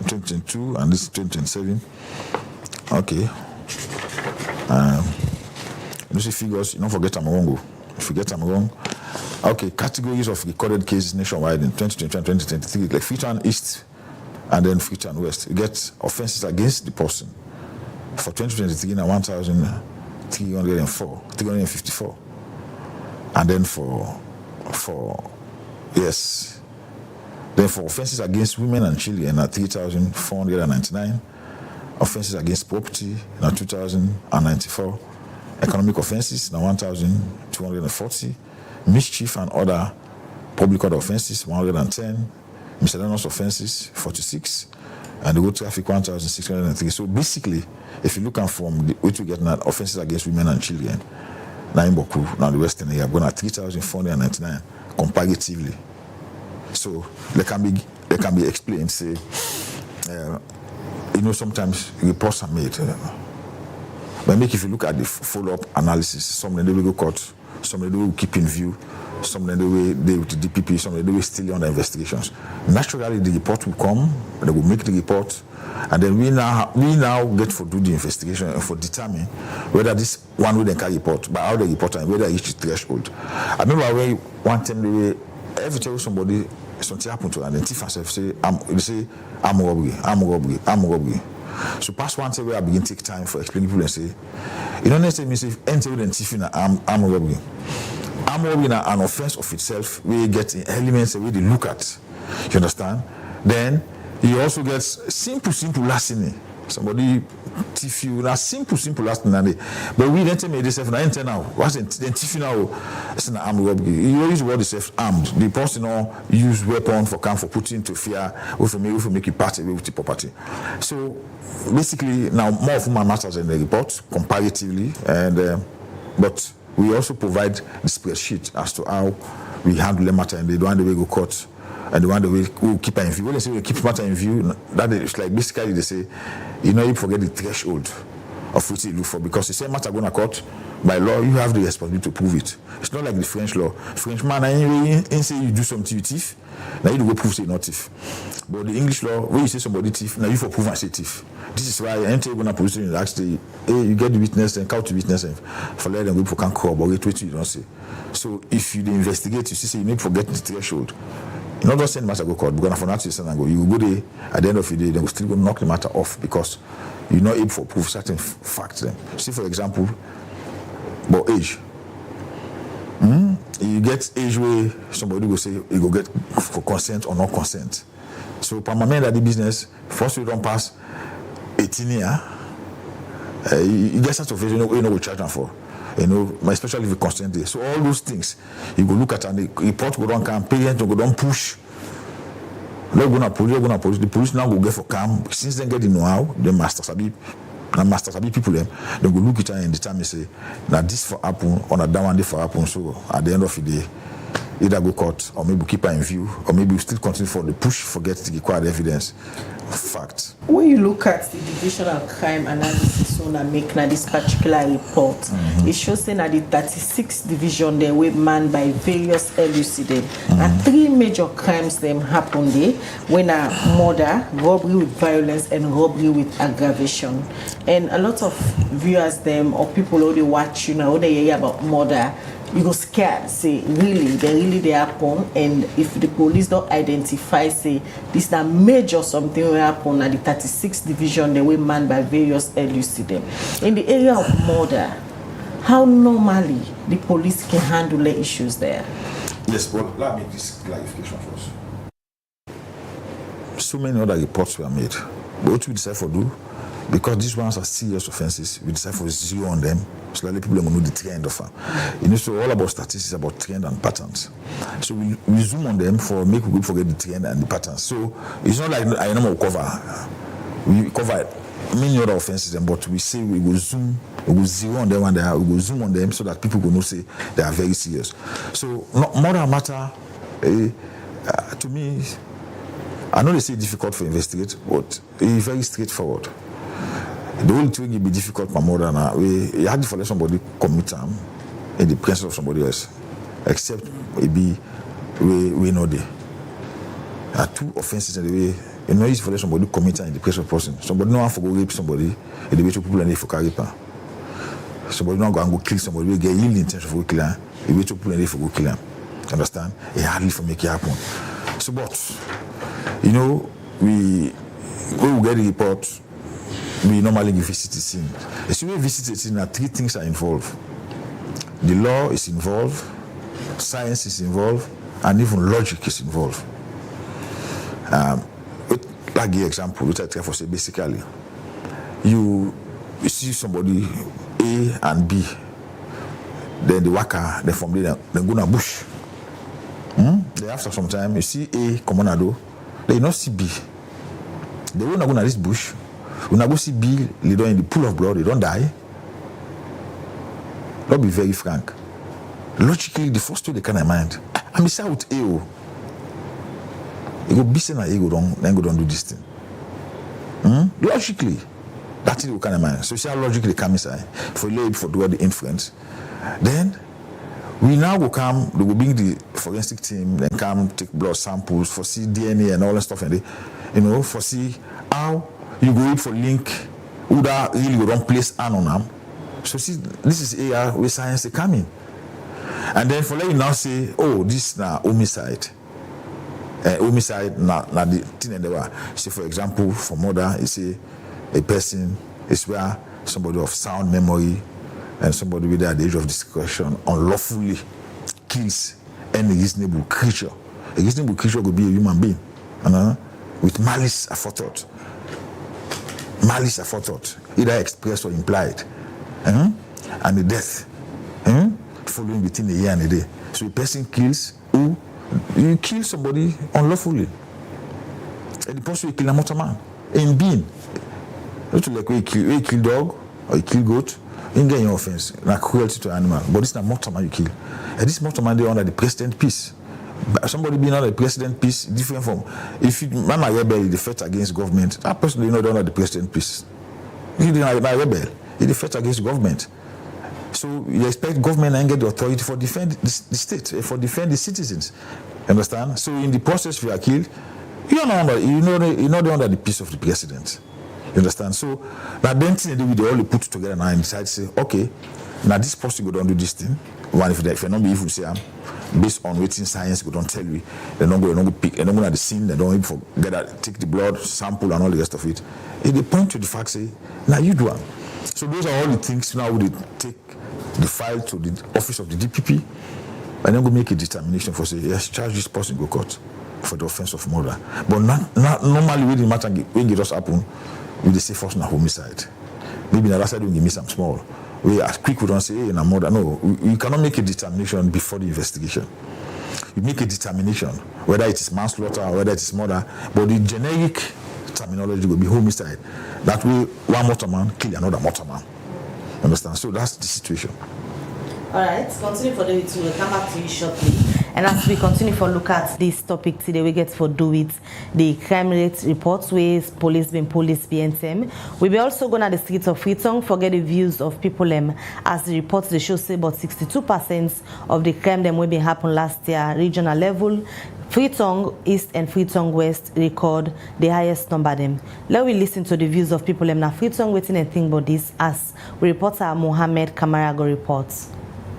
2022 and this is 2027. You see figures, you don't forget I'm wrong. If you get them wrong, categories of recorded cases nationwide in 2022 and 2023, like Freetown East and then Future and West. You get offenses against the person. For 2023, now 1,354. And then then for offenses against women and children, 3,499. Offenses against property, 2,094. Economic offenses, 1,240. Mischief and other public order offenses, 110. Miscellaneous offenses, 46. And the road traffic, 1,603. So basically, if you look at from the way to get now offenses against women and children, now in Boku, now the Western area, going at 3,499 comparatively. So they can be explained. Say, sometimes reports are made. But if you look at the follow-up analysis, some of them will go court, some of them will keep in view, some of them will deal with the DPP, some of them will still on the investigations. Naturally, the report will come, they will make the report, and then we now get to do the investigation and for determine whether this one will then carry report, but how the report and whether it reach the threshold. I remember when one time every time somebody something happened to identify themselves, they say I'm robbery. So past one time where I begin to take time for explaining people and say, necessarily means if enter with thief in armed robbery. Armed robbery is an offense of itself where you get elements where they look at. You understand? Then you also get simple larceny. Somebody thief you, that's simple larceny. But we then tell me this now enter now. What's then thief now? It's an armed robbery. You use the word itself armed. The person use weapon for putting to fear, if you make you party with the property. So basically now more of my matters in the report comparatively, and but we also provide the spreadsheet as to how we handle the matter, and the one that we go court and the one that we keep in view. When they say we keep matter in view, that is like basically they say, you forget the threshold of which you look for, because the same matter going to court, by law you have the responsibility to prove it. It's not like the French law. French man, anyway, say you do something you thief, now you go prove say not thief. But the English law, when you say somebody thief, now you for prove and say thief. This is why anytime when a police station actually, you get the witness and count the witness and for let them go for can corroborate what you don't say. So if you investigate, you see you need to forget the threshold. You not just send matter go court, because for now you send and go. You go there at the end of the day, they will still go knock the matter off because you're not able to prove certain facts. Then see, for example, about age. You get age where somebody will say you go get for consent or not consent. So permanent at the business, first you don't pass 18 years, you get such of age, you know what charge them for. Especially if you consent there. So all those things, you go look at and the report go down, parents go down push. They're gonna police. The police now go get for calm. Since they get the know-how, the masters sabi people them. They go look at it and determine say, now this for happen or that one day for happen. So at the end of the day, either go court or maybe keep her in view, or maybe we still continue for the push, forget the required evidence. Fact. When you look at the divisional crime analysis on make na this particular report, it shows that the 36th division they were manned by various LUC and 3 major crimes them happen there when a murder, robbery with violence, and robbery with aggravation. And a lot of viewers them or people who they watch, who they hear about murder, you go scared, say they happen, and if the police don't identify, say this is a major something will happen at the 36th division, they were manned by various LUC them. In the area of murder, how normally the police can handle the issues there? Yes, but let me make this clarification first. So many other reports were made, but what we decide for do, because these ones are serious offenses, we decide for 0 on them. So that people will know the trend of them. So all about statistics about trend and patterns. So we zoom on them for make people forget the trend and the patterns. So it's not like I know cover. We cover many other offenses, but we say we will 0 on them and we will zoom on them so that people will know say they are very serious. So murder matter, to me, I know they say difficult to investigate, but it's very straightforward. The only thing will be difficult for murder now. You had to let somebody commit harm in the presence of somebody else, except maybe we know there are 2 offenses in the way. It's for let somebody commit harm in the presence of person. Somebody not for go rape somebody in the way to people and they for carry rape. Somebody not go and go kill somebody. We get ill intention for go kill him. The way to people and they for go kill him. Understand? It hardly for make it happen. So, but we get the report, we normally give visit the scene. As we visit the scene, 3 things are involved. The law is involved, science is involved, and even logic is involved. Like the example, which I try to say basically, you see somebody A and B, then the worker, then from there, they go to bush. Then after some time, you see A come on do, then you not see B. They will not go to this bush. You not go see B, they don't in the pool of blood, they don't die. Not be very frank. Logically, the first way they can mind, I'm beside with A. You go be saying that you go down, then go down do this thing. Logically, that's it. You can mind. So see how logically come inside for you for do the inference. Then we now go come. They will bring the forensic team. Then come take blood samples for see DNA and all that stuff, and they, for see how you go in for link. Who that really go down place hand on them. So see, this is AI where science is coming. And then for let you now say, oh, this na homicide. Homicide na the thing and they say for example for murder you say a person is where somebody of sound memory and somebody with the age of discretion unlawfully kills any reasonable creature. A reasonable creature could be a human being, with malice aforethought. Malice aforethought, either expressed or implied, and the death following within a year and a day. So a person kills who. You kill somebody unlawfully. And the person you kill a mortal man. In being. Not like when you kill dog or you kill goat, you get your offense. Like cruelty to animal. But this is not mortal man you kill. And this mortal man they under the president peace. Somebody being under the president peace different from if you man a rebel, they fight against government. That person they not under the president peace. He did not a rebel. He fight against government. So you expect government and get the authority for defend the state, for defend the citizens. Understand? So in the process, if you are killed, you're not under the peace of the president. You understand? So now then they all put together now and decide to say, okay, now this person go down do this thing. One if you not be evil say based on waiting science go don't tell you, they don't go pick, they don't go at the scene, they don't even take the blood sample and all the rest of it. If they point to the fact say, now you do one. So those are all the things now we take the file to the office of the DPP and then go make a determination for say yes, charge this person go court for the offense of murder. But not normally when the matter when it just happen, we say first na homicide. Maybe na that side we miss some small. We as quick we don't say hey na murder. No, we cannot make a determination before the investigation. You make a determination whether it is manslaughter or whether it is murder, but the generic terminology will be homicide. That way one mortal man kill another mortal man. Understand? So that's the situation. All right, continue for the week. We'll come back to you shortly. And as we continue for look at this topic today, we get for do with the crime rate reports with police BNTM. We be also going to the streets of Freetown forget the views of people as the reports they show say about 62% of the crime them will be happen last year regional level. Freetown East and Freetown West record the highest number them. Let we listen to the views of people now Freetown waiting and think about this as reporter Mohammed Kamarago reports.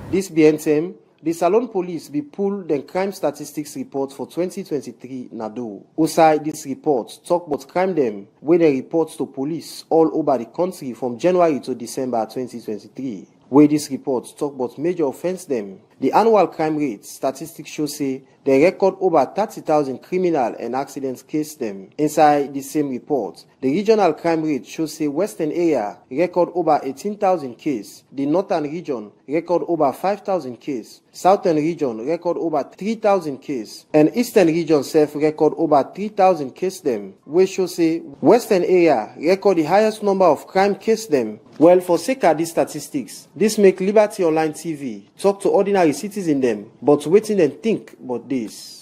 This BNTM, the Salon Police be pulled the crime statistics report for 2023 Nado. Outside this report, talk about crime them where they report to police all over the country from January to December 2023. Where this report talk about major offense them. The annual crime rate statistics show say they record over 30,000 criminal and accident case them. Inside the same report, the regional crime rate shows say Western area record over 18,000 case, the Northern region record over 5,000 case, Southern region record over 3,000 case, and Eastern region self record over 3,000 case them. Where show say Western area record the highest number of crime case them. Well, for sake of these statistics, this make Liberty Online TV talk to ordinary citizens them, but waiting and think about this.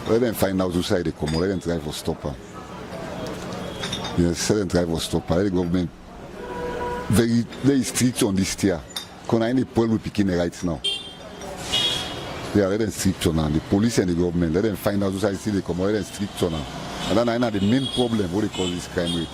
Let them find out whose side they come. Let them try for stopper. Yes, let them try for stopper. Let the government very strict on this tier. Because I need Paul will picking the rights now. Yeah, let them strict on the police and the government. Let them find out whose side they come. Let them strict on. And then I know the main problem what they call this crime rate.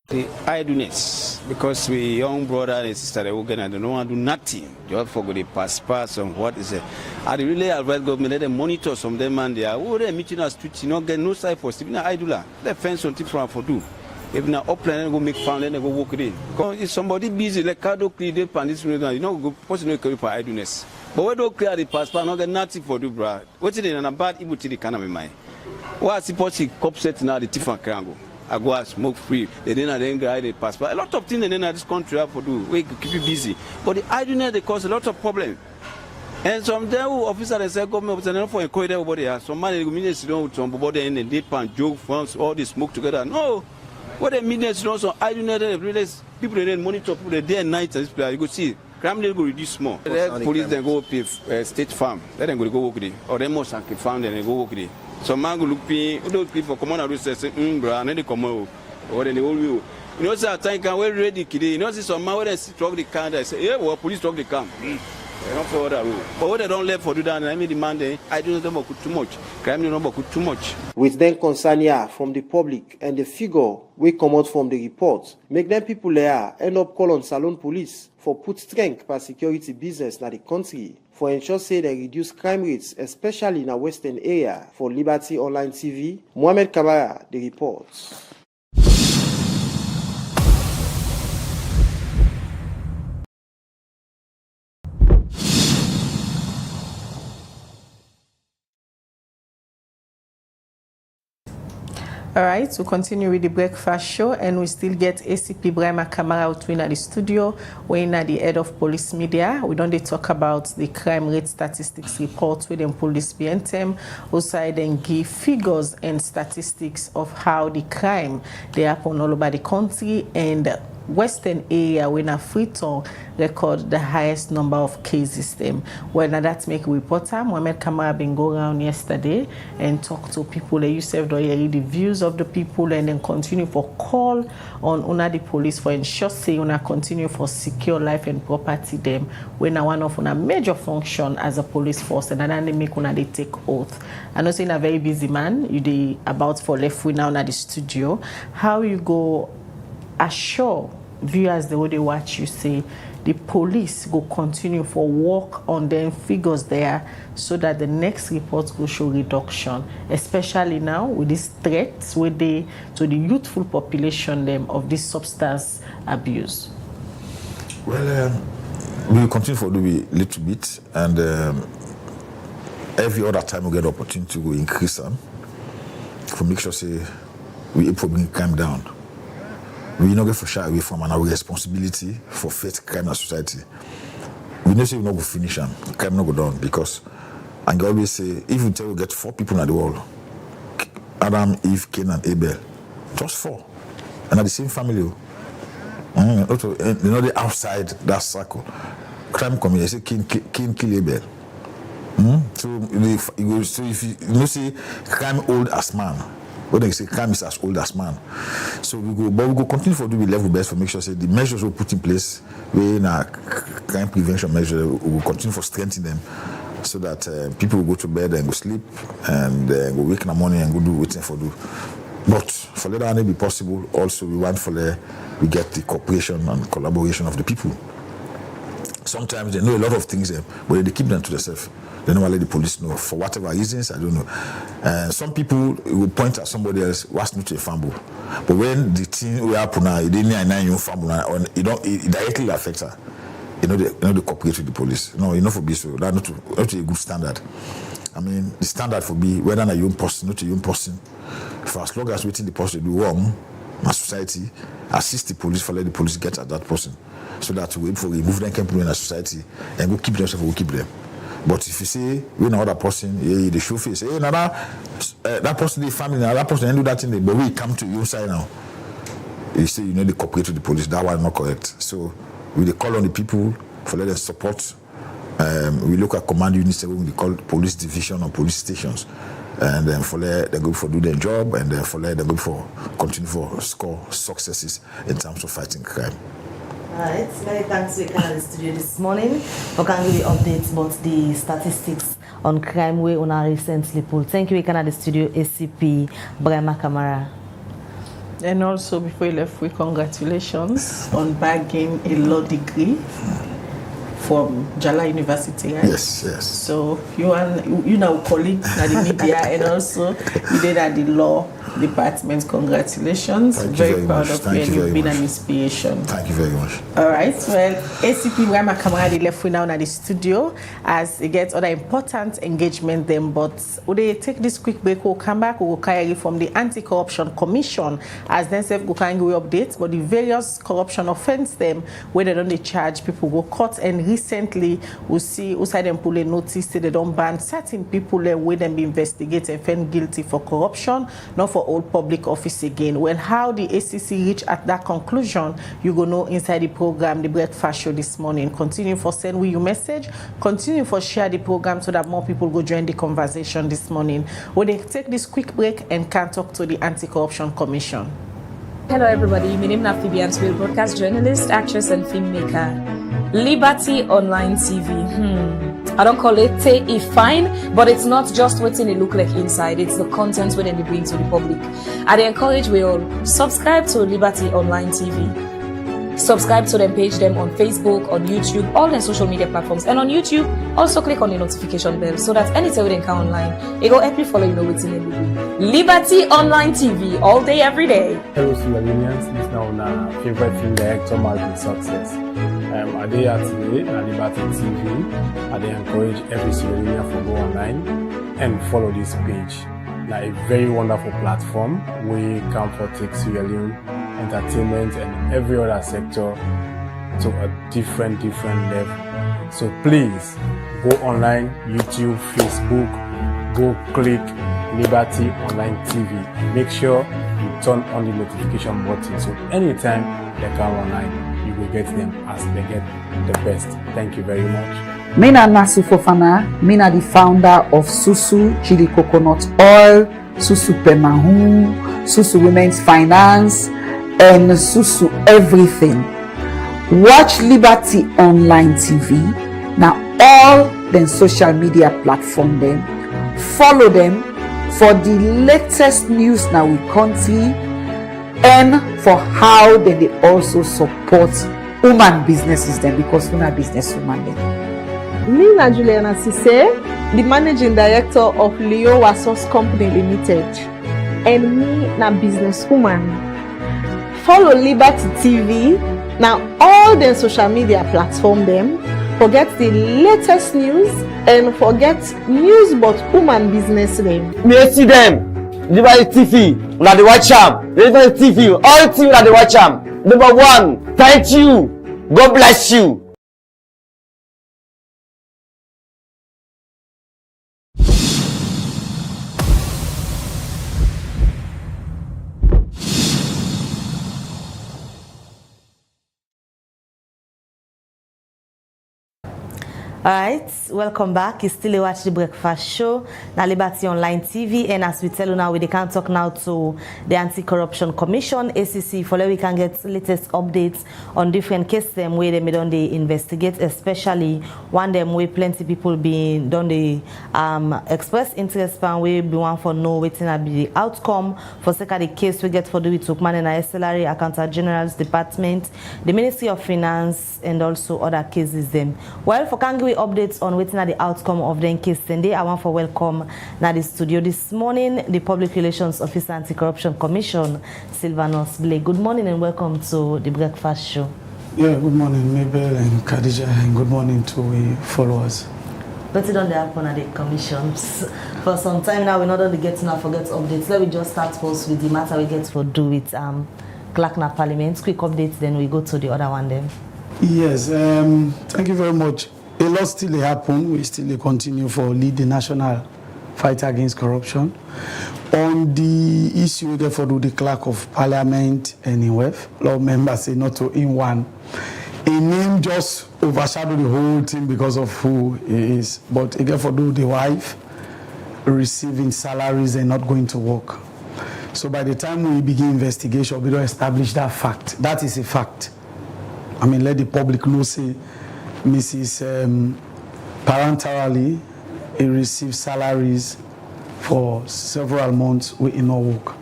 The idleness, because we young brother and sister they working and they don't want to do nothing. Just forget the pass on what is it. I really advise government let them monitor some of them and they are they meeting us streets, you know, get no side for sleeping idler. Let fence something for do. If not upland go make fun, then they go work it in. Because if somebody busy like car do clear the pan this you know go person no for idleness. But we don't clear the passport, not get nothing for do, bro. What's it in a bad evil to the economy mind? What suppose the cop set now the thief and criminal. I go out smoke free. They didn't guide the passport. A lot of things they didn't this country have to do. We keep you busy. But the idleness they cause a lot of problem. And some there officers they say government officers not for encourage everybody. Some man they mean sit down with somebody and they pan joke funds all this smoke together. No. What they mean is also idleness people they monitor people day and night and this place. You go see crime they go reduce more. The police then go pay state farm. Let them go work there. Or them must farm then they go work there. So man go look pay those people come on and say, bro, and then they come out. Or then they all you. You know, say time can we ready today. You know, see some man when they truck the car, they say, yeah, well, police truck the car. They don't follow that rule. But what they don't let for do that, I mean, demand I don't know too much. Crime don't too much. With them concern here from the public and the figure we come out from the report, make them people there end up call on Salone Police for put strength for security business in the country, for ensure say they reduce crime rates, especially in the western area. For Liberty Online TV, Mohamed Kabara, the report. All right, we'll continue with the breakfast show, and we still get ACP Brahma Kamara out in the studio. We're in at the head of police media. We don't talk about the crime rate statistics report with them police BNTM. Also, then give figures and statistics of how the crime they happen all over the country, and western area when a Freetown record the highest number of cases them. Well, now that make reporter Mohamed Kamara been go around yesterday and talk to people. They yourself do hear the views of the people and then continue for call on una the police for ensure say una continue for secure life and property them when one of una major function as a police force, and then they make una they take oath. I know saying a very busy man, you dey about for left we now at the studio. How you go assure viewers the way they watch you say the police go continue for work on them figures there so that the next report will show reduction, especially now with these threats with the to the youthful population them of this substance abuse? Well, we will continue for do a little bit, and every other time we get the opportunity to increase them to make sure say we able to bring crime down. We not get for shy away from our responsibility for faith, crime, and society. We know say we not go finish them, crime not go down, because and God always say if you tell you get 4 people in the world, Adam, Eve, Cain, and Abel, just 4, and at the same family. You know they outside that circle. Crime come here, say Cain kill Abel. So if you know say crime old as man. When they say crime is as old as man. So we go continue for do the level best for make sure say the measures we put in place, we in our crime prevention measures, we will continue for strengthening them so that people will go to bed and go sleep and go wake in the morning and go do waiting for do. But for that to be possible, also we want we get the cooperation and collaboration of the people. Sometimes they know a lot of things, but they keep them to themselves. They don't let the police know for whatever reasons. I don't know. Some people will point at somebody else what's not a fumble, but when the thing we happen now, it didn't fumble, it directly affects her. They cooperate with the police. No, for be so. That's not a good standard. I mean, the standard for be whether a young person, not a young person. For as long as waiting the person do wrong, my society assist the police for let the police get at that person, so that we for remove them can in a society and go keep themselves, we'll keep them. But if you say when another person, the show face, hey, that person, the family, that person, and do that thing, but we come to your side now. You say they cooperate with the police. That one not correct. So we call on the people for let them support. We look at command units. We call police division or police stations, and then for let they go for do their job, and then for let they go for continue for score successes in terms of fighting crime. Alright, many thanks we can at the studio this morning. We can give you updates about the statistics on crime we on our recently pulled. Thank you, we can at the studio ACP Brahma Kamara. And also before you left, we congratulations on bagging a law degree from Jala University, right? Yes. So you now colleagues at the media and also you did at the law department. Congratulations. Very proud of you, and you've been an inspiration. Thank you very much. All right. Well, ACP Brahma Kamara they left now at the studio as it gets other important engagement them, but would they take this quick break, we'll come back, we'll carry from the Anti-Corruption Commission as themselves go carry updates, but the various corruption offense them where they don't charge people go court and recently we see outside them pull a notice say they don't ban certain people where them be investigated and found guilty for corruption, not for all public office again. Well, how the ACC reached at that conclusion, you go know inside the program, the Breakfast Show this morning. Continue for send we your message, continue for share the program so that more people go join the conversation this morning. We'll take this quick break and can talk to the Anti-Corruption Commission. Hello everybody, my name is Phoebe and I'm a broadcast journalist, actress and filmmaker. Liberty Online TV. I don't call it fine, but it's not just what it look like inside, it's the content when they bring to the public. I encourage we all subscribe to Liberty Online TV. Subscribe to them, page them on Facebook, on YouTube, all their social media platforms. And on YouTube, also click on the notification bell so that anytime we come online, it will help you follow you know what's in the Liberty Online TV, all day, every day. Hello, Slovenians. This is now my favorite film director, Martin Success. I dey here today at Liberty TV. I dey encourage every Slovenian to go online and follow this page. Now, a very wonderful platform where you can take Sierra Leone entertainment and every other sector to a different level. So please go online, YouTube, Facebook, go click Liberty Online TV. Make sure you turn on the notification button so anytime they come online, you will get them as they get the best. Thank you very much. Mina Nasu Fofana, Mina the founder of Susu Chili Coconut Oil, Susu Pemahu, Susu Women's Finance, and Susu Everything. Watch Liberty Online TV. Now all the social media platform them. Follow them for the latest news now we country and for how they also support woman businesses them because we're not business woman them. Me na Juliana Sise, the managing director of Leo Wasos Company Limited, and me na businesswoman. Follow Liberty TV now all the social media platform them. Forget the latest news and forget news about woman business name. Me see them. Liberty TV, na the watch am. Liberty TV, all TV na the watch am. Number one, thank you. God bless you. Alright, welcome back. You still watch the Breakfast Show, na Liberty Online TV, and as we tell you now, we can talk now to the Anti-Corruption Commission, ACC, for where we can get latest updates on different cases where they may done they investigate, especially one them where plenty people being done the express interest and we be one for know waiting to be the outcome for second the case we get for do with Tukman and SLR, Accountant General's Department, the Ministry of Finance, and also other cases them. Well, for Kangwe updates on waiting at the outcome of the case today, I want to welcome now the studio this morning the Public Relations Officer Anti-Corruption Commission, Sylvanus Blake. Good morning and welcome to the Breakfast Show. Yeah, good morning Mabel and Khadija, and good morning to our followers. What's it on the happen at the commissions? For some time now we're not only getting our forget updates. Let me just start first with the matter we get to do with Clarkna Parliament. Quick updates, then we go to the other one then. Yes, thank you very much. A lot still happen. We still continue for lead the national fight against corruption. On the issue we get for the clerk of parliament and in WEF, a lot of members say not to in one. A name just overshadow the whole thing because of who he is. But again for the wife receiving salaries and not going to work. So by the time we begin investigation, we don't establish that fact. That is a fact. I mean, let the public know, say, Mrs. Parentarily, he received salaries for several months with no work.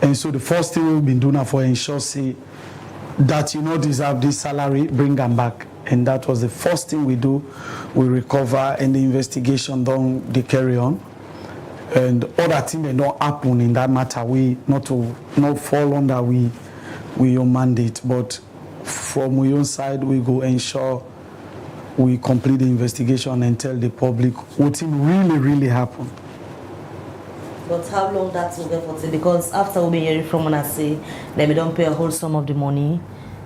And so the first thing we've been doing for ensure, say, that you not deserve this salary, bring them back. And that was the first thing we do. We recover and the investigation don't they carry on. And other things that don't happen in that matter, we not fall under we your mandate, but from our own side, we go ensure we complete the investigation and tell the public what really happened. But how long that will get for? Because after we hearing from when I say that we don't pay a whole sum of the money,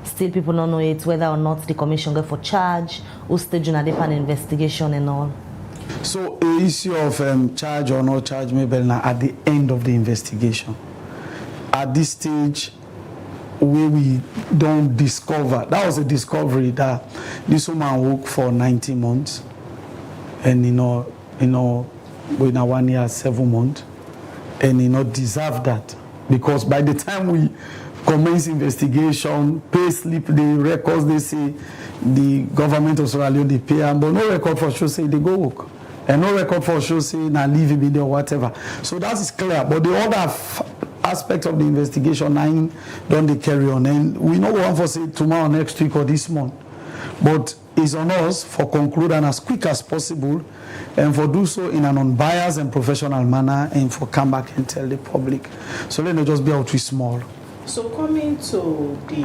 still people don't know it whether or not the commission get for charge who stage on an investigation and all? So the issue of charge or no charge maybe at the end of the investigation. At this stage, where we don't discover, that was a discovery that this woman worked for 90 months, and within 1 year, 7 months, and deserve that, because by the time we commence investigation, pay slip, the records they say the government of Sierra Leone they pay, but no record for sure say they go work, and no record for sure say now leave it there or whatever. So that is clear. But the other aspect of the investigation, don't they carry on, and we know one for say tomorrow, next week, or this month. But it's on us for concluding as quick as possible, and for do so in an unbiased and professional manner, and for come back and tell the public. So let me just be out with small. So coming to the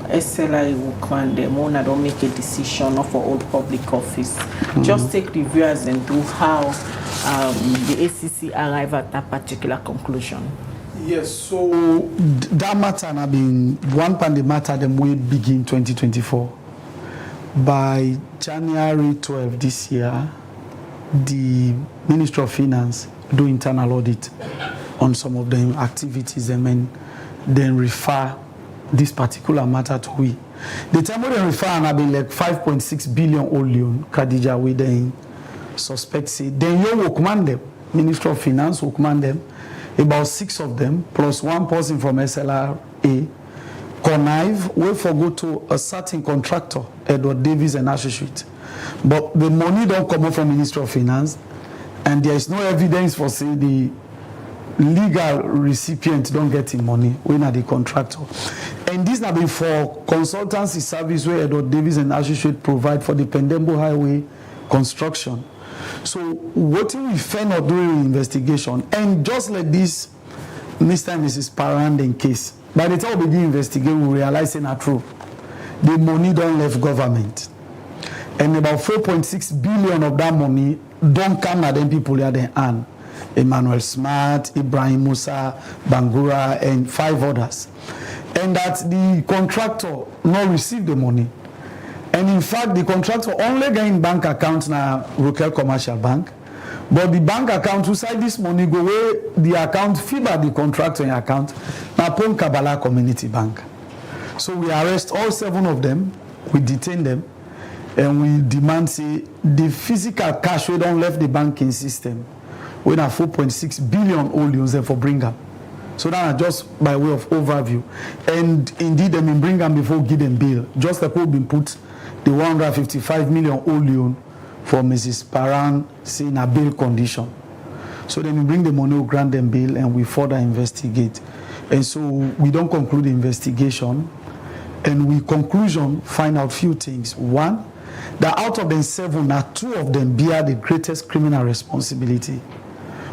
SLI workman, the owner don't make a decision of for all public office. Just take the viewers and do how the ACC arrive at that particular conclusion. Yes, so that matter has been one part the matter them way begin 2024. By January 12 this year, the Ministry of Finance do internal audit on some of the activities and then refer this particular matter to we. The time when they refer have been like 5.6 billion only Khadija we then suspect say then you workman them, Ministry of Finance workman them, about 6 of them plus 1 person from SLRA connive we for go to a certain contractor, Edward Davis and Associates. But the money don't come out from Ministry of Finance, and there is no evidence for say the legal recipient don't get the money when are the contractor. And this now be for consultancy service where Edward Davis and Associates provide for the Pendembo Highway construction. So what we found out during the investigation, and just like this Mr. and Mrs. Paranden case, by the time we begin investigating, we realize it's not true. The money don't left government, and about 4.6 billion of that money don't come at them people at their hand. Emmanuel Smart, Ibrahim Musa, Bangura, and 5 others. And that the contractor not receive the money. And in fact, the contractor only get in bank account now, Rokel Commercial Bank. But the bank account who side this money go away, the account FIBA the contractor in account, now Pon Kabbalah Community Bank. So we arrest all 7 of them, we detain them, and we demand say the physical cash we don't left the banking system. We have 4.6 billion only used for Brigham. So that just by way of overview. And indeed, they bring them before give them bail. Just like we've been put the 155 million only for Mrs. Paran in a bail condition. So then we bring the money, we grant them bail, and we further investigate. And so we don't conclude the investigation, and we conclusion find out few things. One, that out of the 7, now 2 of them bear the greatest criminal responsibility.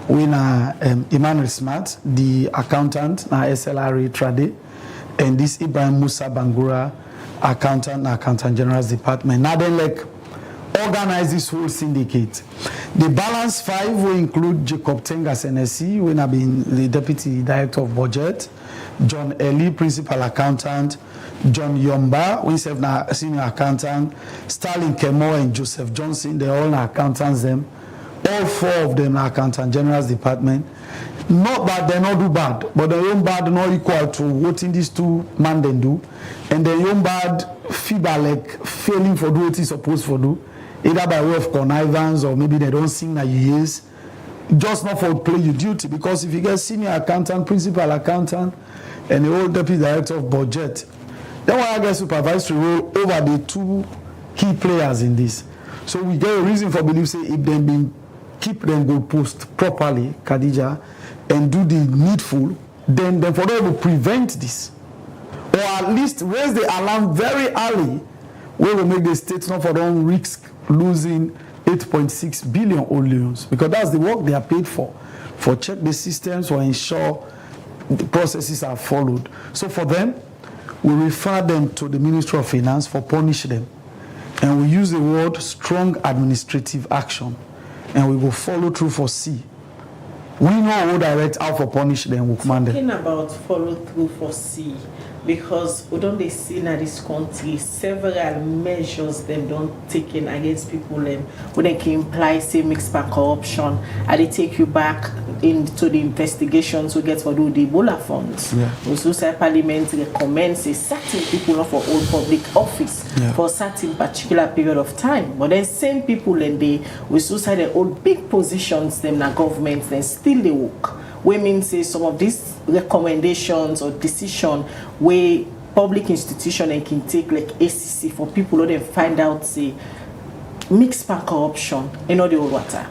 We are Emmanuel Smart, the accountant, na SLRA Trade, and this Ibrahim Musa Bangura, accountant general's department. Now then like organize this whole syndicate. The balance 5 will include Jacob Tengas NSC, when I've been the deputy director of budget, John Eli, principal accountant, John Yomba, we serve now senior accountant, Sterling Kemo and Joseph Johnson, they're all accountants them. All 4 of them are accountant general's department. Not bad, they not do bad, but the own bad not equal to what in these 2 man they do, and the own bad FIBA like failing for do what he's supposed to do, either by way of connivance or maybe they don't sing that years, just not for play your duty. Because if you get senior accountant, principal accountant, and the old deputy director of budget, then I get supervisory role over the 2 key players in this. So we get a reason for belief say if them been keep them go post properly, Khadija, and do the needful, then for them to prevent this, or at least raise the alarm very early, we will make the states not for them risk losing 8.6 billion only, because that's the work they are paid for check the systems, for ensure the processes are followed. So for them, we refer them to the Ministry of Finance for punish them, and we use the word strong administrative action, and we will follow through for C. We know who direct how for punish them, we command them. Talking about follow through for C. because we don't dey see na this country several measures them don taken against people wey dem can imply say mixed bag corruption. I dey take you back into the investigations we get for the Ebola funds. We also say Parliament recommend say certain people not for hold public office for certain particular period of time, but then same people and they we also say they hold big positions them na government then still they work. We mean say some of these recommendations or decision where public institution and can take like ACC for people who then find out say mixed bag corruption in all the old water.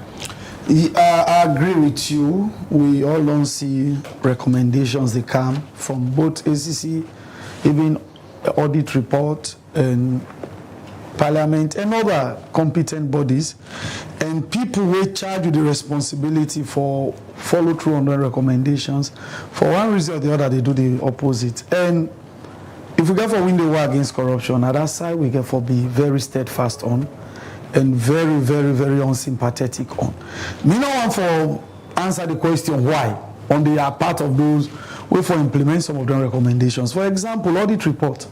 I agree with you. We all don't see recommendations they come from both ACC, even audit report and Parliament and other competent bodies, and people will charge with the responsibility for follow through on their recommendations. For one reason or the other, they do the opposite. And if we get for win the war against corruption, at that side we get for be very steadfast on and very, very, very unsympathetic on. Me no want for answer the question why on the part of those who for implement some of the recommendations. For example, audit report.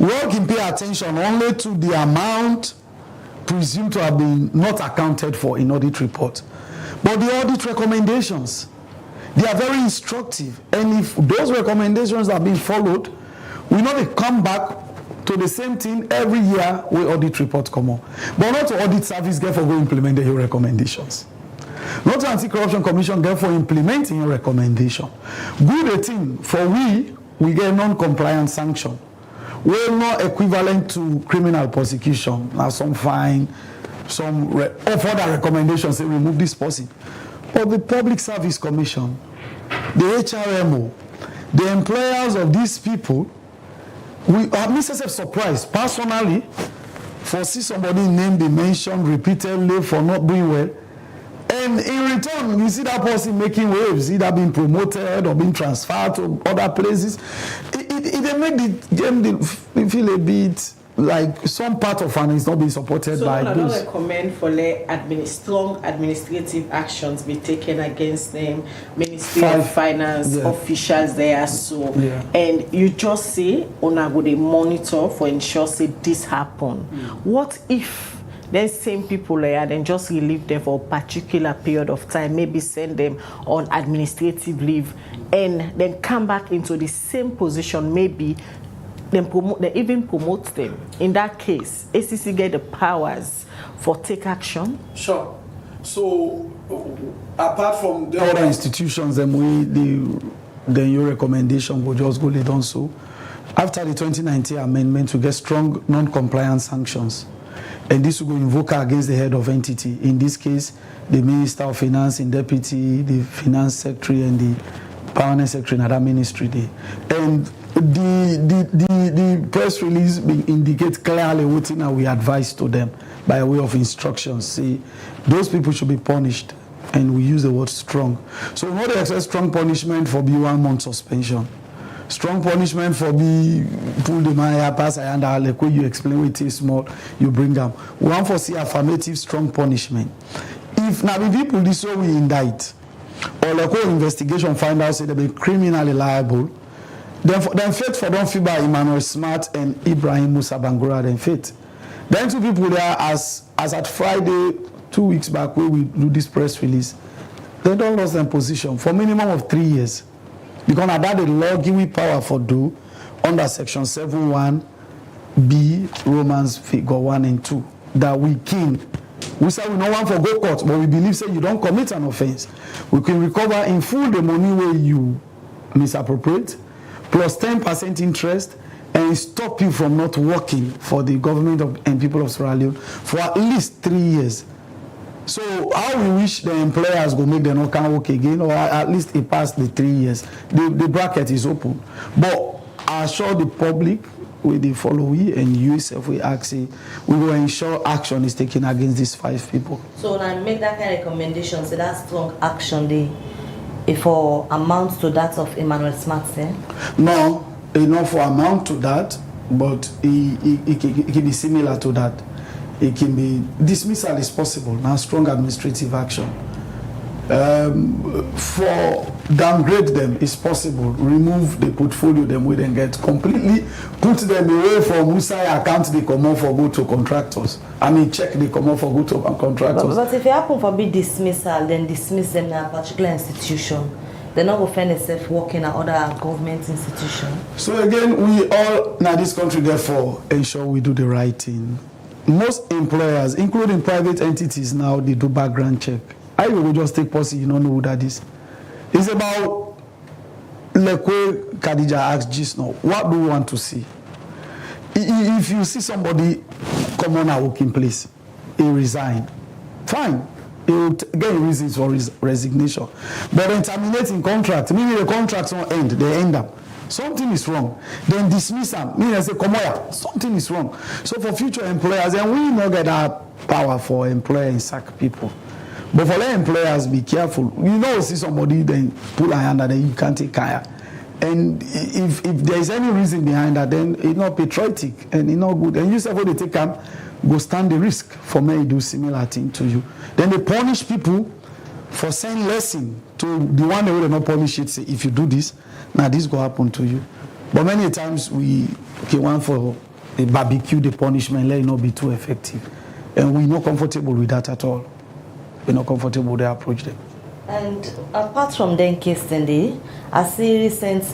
We all can pay attention only to the amount presumed to have been not accounted for in audit report. But the audit recommendations, they are very instructive. And if those recommendations are being followed, we know they come back to the same thing every year where audit report come on. But not to audit service get for go implement the recommendations. Not to anti-corruption commission get for implementing your recommendation. Good thing for we get non-compliant sanction. We're not equivalent to criminal prosecution. Now some fine, some further recommendations say remove this person. But the Public Service Commission, the HRMO, the employers of these people, we have been surprised personally for see somebody name be mentioned repeatedly for not doing well. And in return, you see that person making waves, either being promoted or being transferred to other places. It make the game feel a bit like some part of it is not being supported by those. So I don't recommend for strong administrative actions be taken against them, Ministry of Finance officials there. So and you just say, "Una go dey monitor for ensure say this happen." What if then same people then just relieve them for a particular period of time, maybe send them on administrative leave, and then come back into the same position, maybe they even promote them. In that case, ACC get the powers for take action? Sure. So apart from the other institutions, then your recommendation will just go lead on so. After the 2019 amendment, to get strong non-compliance sanctions. And this will go invoke against the head of entity. In this case, the Minister of Finance and Deputy, the Finance Secretary, and the Permanent Secretary in that ministry there. And the press release indicates clearly what we advise to them by way of instructions. See, those people should be punished, and we use the word strong. So we want to accept strong punishment for be 1 month suspension. Strong punishment for be pull the man here pass and like when you explain it is small, you bring them. We want for see affirmative strong punishment. If now the people this way we indict, or like when investigation find out say they be criminally liable, then fate for don't feel by Emmanuel Smart and Ibrahim Musa Bangura then fate. Then two people there as at Friday 2 weeks back where we do this press release, they don't lose their position for minimum of 3 years. Because now that the law give we power for do under section 7(1)(b) Romans figure 1 and 2 that we can. We say we no want for go court, but we believe say you don't commit an offense. We can recover in full the money where you misappropriate, plus 10% interest, and stop you from not working for the government and people of Sierra Leone for at least 3 years. So how we wish the employers go make them not can work again, or at least it past the 3 years. The bracket is open. But I assure the public with the following and you yourself we ask we will ensure action is taken against these 5 people. So when I make that kind of recommendation, so that strong action if for amounts to that of Emmanuel Smart say? No, enough for amount to that, but it can be similar to that. It can be dismissal is possible. Now strong administrative action. For downgrade them is possible. Remove the portfolio them we then get completely, put them away from Musai account they come out for go to contractors. I mean check they come out for go to contractors. But if it happen for big dismissal, then dismiss them in a particular institution. They're not going to find themselves working at other government institutions. So again, we all now this country therefore ensure we do the right thing. Most employers, including private entities now, they do background check. I will just take policy, you don't know who that is. It's about like where Khadija asked just now, what do you want to see? If you see somebody come on a working place, he resign, fine. He will get reasons for his resignation. But then terminating contract, meaning the contracts won't end, they end up. Something is wrong. Then dismiss them, meaning they say, come here, something is wrong. So for future employers, and we not get that power for employer and sack people. But for the employers, be careful. You know, see somebody, then pull a hand and then you can't take care. And if there is any reason behind that, then it's not patriotic and it's not good. And you say, when they take them, go stand the risk for me to do similar thing to you. Then they punish people for saying lesson to the one that will not punish it. Say, if you do this, now this will happen to you. But many times we want for a barbecue the punishment, let it not be too effective. And we're not comfortable with that at all. We're not comfortable with the approach there. And apart from the case today, I see recent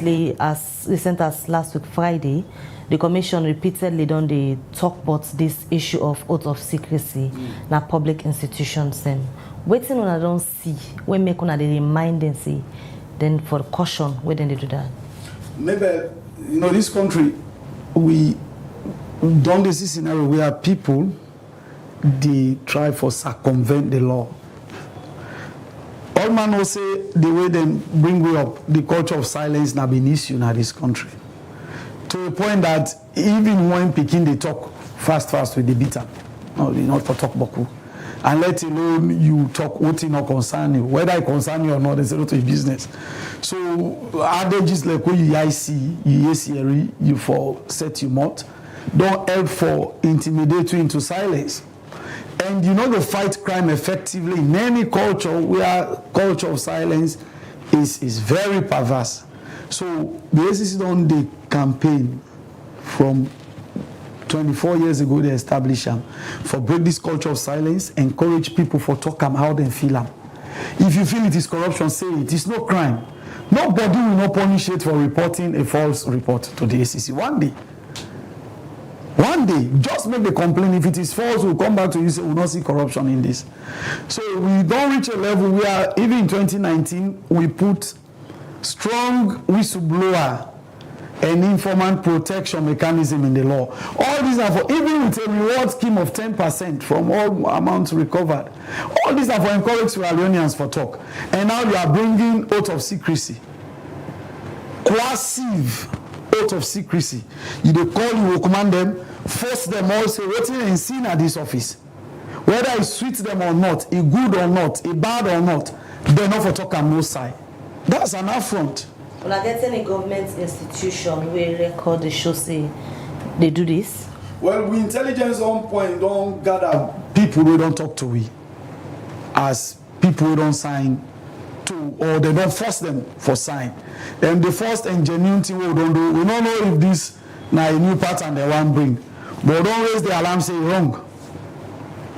as last week Friday, the commission repeatedly done the talk about this issue of oath of secrecy na public institutions. Then, waiting on I don't see when make on they remind them say, then for caution, where then they do that. Maybe you know this country, we don't see scenario where people they try for circumvent the law. All man will say the way they bring way up the culture of silence now been issue in this country. To a point that even when Peking they talk fast with the bitter, no, they not for talk boku. And let alone you talk what it not concern you. Whether it concern you or not, it's a lot of business. So adages like when you see, you for set you mouth, don't help for intimidate you into silence. And you know the fight crime effectively in any culture where culture of silence is very perverse. So the ACC done the campaign from 24 years ago they established them for break this culture of silence, encourage people for talk them how they feel them. If you feel it is corruption, say it. It's no crime. Nobody will not punish it for reporting a false report to the ACC. One day, just make the complaint. If it is false, we'll come back to you and say we'll not see corruption in this. So we don't reach a level where even in 2019 we put strong whistleblower and informant protection mechanism in the law. All these are for, even with a reward scheme of 10% from all amounts recovered. All these are for encourage Sierra Leoneans for talk. And now you are bringing oath of secrecy. Coercive oath of secrecy. You they call, you will command them, force them all, say what is seen at this office. Whether it suits them or not, it good or not, it bad or not, they're not for talk and no side. That's an affront. When I get any government institution where record the show say they do this? Well, we intelligence on point don't gather people who don't talk to we as people who don't sign to, or they don't force them for sign. And the first and genuine thing we don't do, we don't know if this now a new pattern they want bring, but don't raise the alarm say wrong.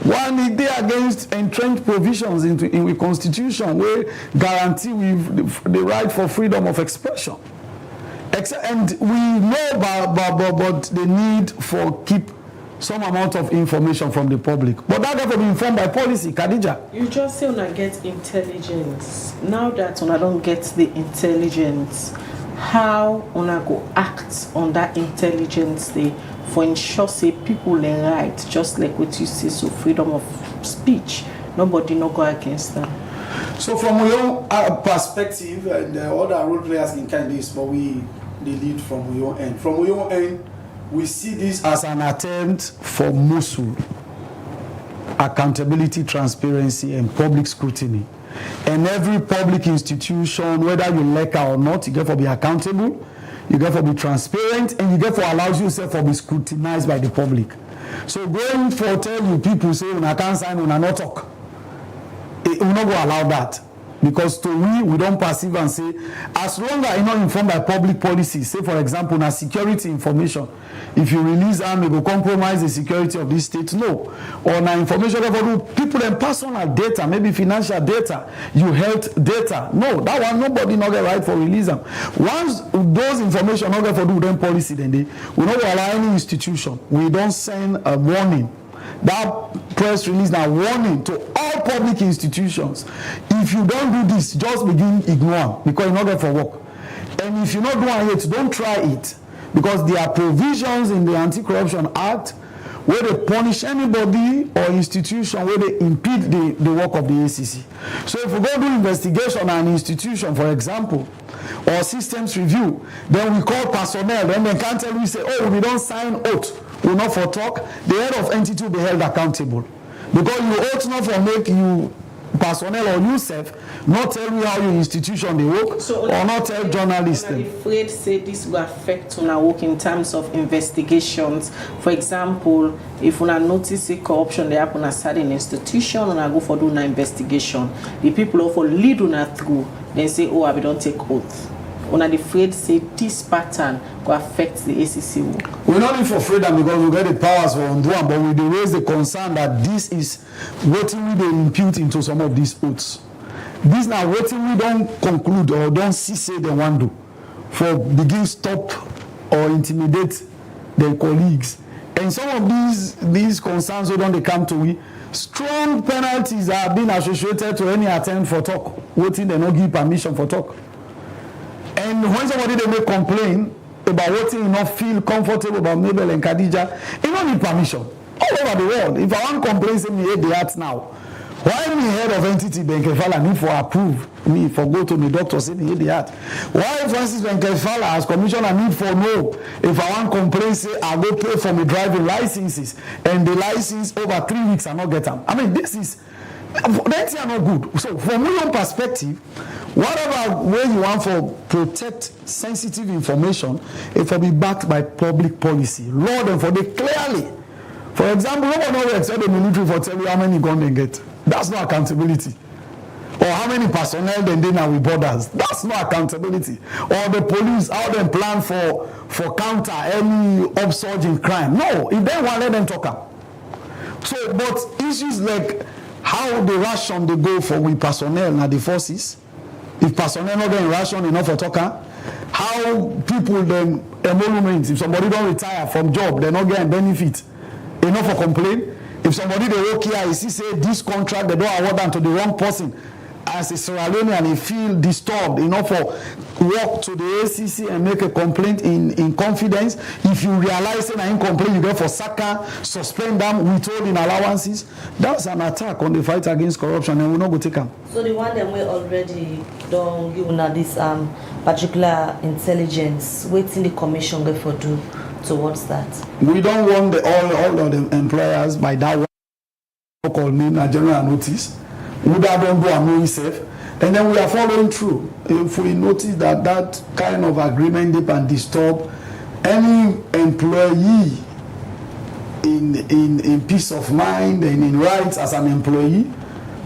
One is they against entrenched provisions in the constitution where guarantee with the right for freedom of expression. And we know about the need for keep some amount of information from the public. But that got to be informed by policy, Khadija. You just say when I get intelligence. Now that when I don't get the intelligence, how when I go act on that intelligence they for ensure say people learn right, just like what you say, so freedom of speech. Nobody no go against them. So from your perspective, and other role players in kind of this, but we the lead from your end. From your end, we see this as an attempt for Mosul, accountability, transparency, and public scrutiny. And every public institution, whether you like it or not, you get to be accountable, you get to be transparent, and you get to allow yourself to be scrutinized by the public. So going for tell you people say, I can't sign, I not talk. It will not go allow that. Because to we don't perceive and say, as long as you're not informed by public policy, say for example, na security information, if you release arm, it will compromise the security of this state. No. Or na information about people and personal data, maybe financial data, you health data. No, that one nobody not get right for release them. Once those information not get for do them policy, then they will not allow any institution. We don't send a warning. That press release now warning to all public institutions. If you don't do this, just begin ignore because you're not there for work. And if you're not doing it, don't try it. Because there are provisions in the Anti-Corruption Act where they punish anybody or institution where they impede the work of the ACC. So if we go do investigation on an institution, for example, or systems review, then we call personnel, then they can't tell you, say, oh, we don't sign oath. We not for talk, the head of entity will be held accountable. Because you ought not for make you personnel or yourself not tell you how your institution they work, so, or not tell journalists. I'm afraid say this will affect our work in terms of investigations. For example, if we notice a corruption they happen at certain institution and I go for doing an investigation, the people who lead on through, they say, oh, I don't take oath. We're not afraid say this pattern will affect the ACC work. We're not for freedom because we get the powers for undoing, but we raise the concern that this is what we they impute into some of these oaths. This now what we don't conclude or don't see say they want to for begin stop or intimidate their colleagues. And some of these concerns we don't they come to we. Strong penalties are being associated to any attempt for talk. Waiting they not give permission for talk. And when somebody they may complain about what you not feel comfortable about Mabel and Khadija, you don't need permission. All over the world. If I want to complain, say me hate the arts now. Why me head of entity Benkefala need for approve me for go to the doctor say me hate the art? Why Francis Benkefala as commissioner need for no? If I want to complain, say I go pay for my driving licenses and the license over 3 weeks I not get them. I mean this is that's not good. So from my own perspective, whatever way you want for protect sensitive information, it will be backed by public policy. Law them for the clearly. For example, nobody will expect the military for tell you how many guns they get. That's not accountability. Or how many personnel they now with borders. That's not accountability. Or the police, how they plan for counter any upsurge in crime. No, if they want, let them talk up. So, but issues like how the ration they go for with personnel and the forces, if personnel not getting ration enough for talker, how people then emolument, if somebody don't retire from job, they're not getting benefit enough for complaint. If somebody they work here, you see say this contract, they don't award them to the wrong person. As a Sierra Leonean, he feel disturbed enough for walk to the ACC and make a complaint in confidence. If you realize that in complaint, you go for SACA, suspend them, withholding allowances. That's an attack on the fight against corruption, and we're not going to take them. So the one that we already don't give this particular intelligence, waiting the commission go for do towards that. We don't want all of the employers by that one called name a general notice. We don't do a no safe, and then we are following through. If we notice that kind of agreement they can disturb any employee in peace of mind and in rights as an employee,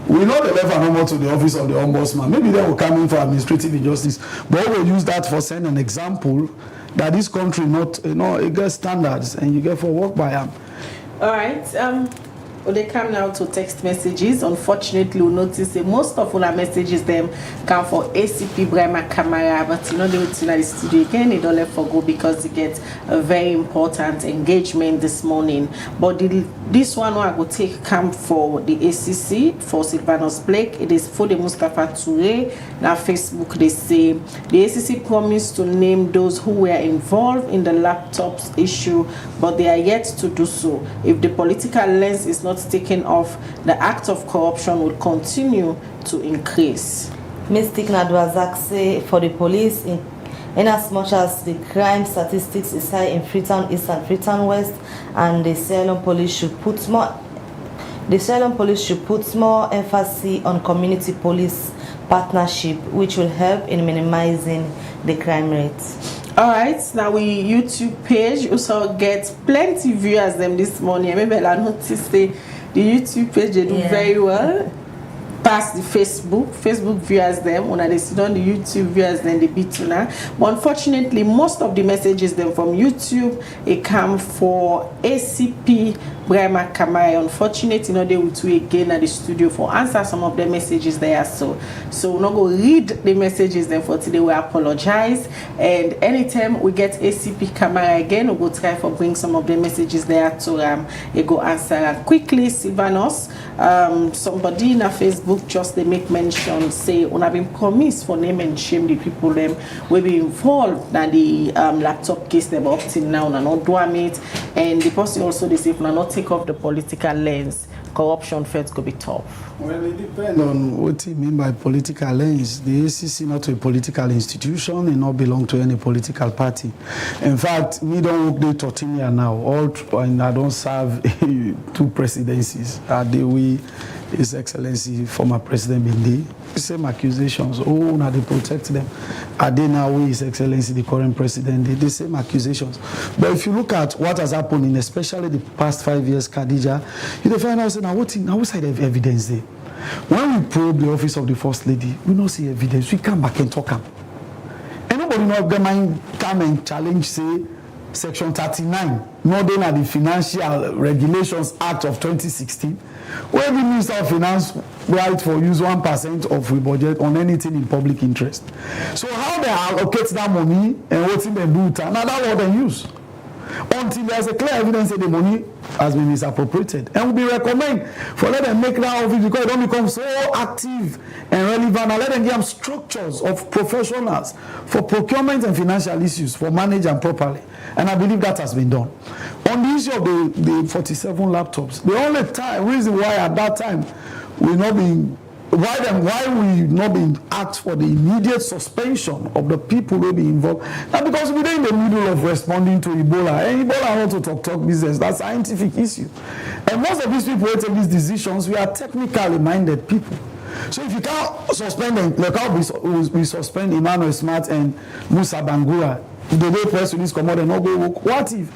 we know the level no more to the office of the ombudsman. Maybe they will come in for administrative injustice, but we will use that for saying an example that this country not it gets standards and you get for work by them. All right. Well, they come now to text messages. Unfortunately, we notice that most of our messages them come for ACP Brahma Kamara, but they will in the studio again. They don't let for go because they get a very important engagement this morning. But this one I will take come for the ACC for Sylvanus Blake. It is for the Mustafa Toure. Now Facebook they say the ACC promised to name those who were involved in the laptops issue, but they are yet to do so. If the political lens is not taken off, the act of corruption will continue to increase. Mystic Nadwazak say for the police, in as much as the crime statistics is high in Freetown East and Freetown West, and the Ceylon police should put more emphasis on community police partnership, which will help in minimizing the crime rates. All right, now we YouTube page also get plenty viewers them this morning. Maybe I noticed the YouTube page they do very well. pass the Facebook viewers them, una they sit on the YouTube viewers then they beat una. But unfortunately, most of the messages them from YouTube it come for ACP Brahma Kamai. Unfortunately, you know they will do again at the studio for answer some of the messages there. So we're not go read the messages then for today. We apologize, and anytime we get ACP Kamai again, we'll go try for bring some of the messages there to go answer and quickly. Silvanos, somebody in a Facebook just they make mention say on have been promised for name and shame the people them will be involved in the laptop case they up till now and not do it, and the person also they say if not take off the political lens, corruption first could be tough. Well, it depends on what you mean by political lens. The ACC not a political institution, it not belong to any political party. In fact, me don't work there 13 years now. And I don't serve 2 presidencies. We His Excellency former President Bindi. Same accusations. Oh, now they protect them. Are they now His Excellency the current president? The same accusations. But if you look at what has happened in especially the past 5 years, Khadija, you find out now what side of evidence there. When we probe the office of the First Lady, we don't see evidence. We come back and talk am. And nobody know if mind come and challenge say Section 39, not then at the Financial Regulations Act of 2016, where the Minister of Finance right for use 1% of we budget on anything in public interest. So how they allocate that money and what they do with it, now that's what they use. Until there's a clear evidence that the money has been misappropriated. And we recommend for let them make that office because it don't become so active and relevant. And let them give them structures of professionals for procurement and financial issues for manage them properly. And I believe that has been done. On the issue of the 47 laptops, the only reason why at that time we not being why we not been asked for the immediate suspension of the people who be involved? Now because we're in the middle of responding to Ebola. And Ebola want to talk business. That's a scientific issue. And most of these people who take these decisions, we are technically minded people. So if you can't suspend them, like how we suspend Emmanuel Smart and Musa Bangura, the day press release come out and not go work. What if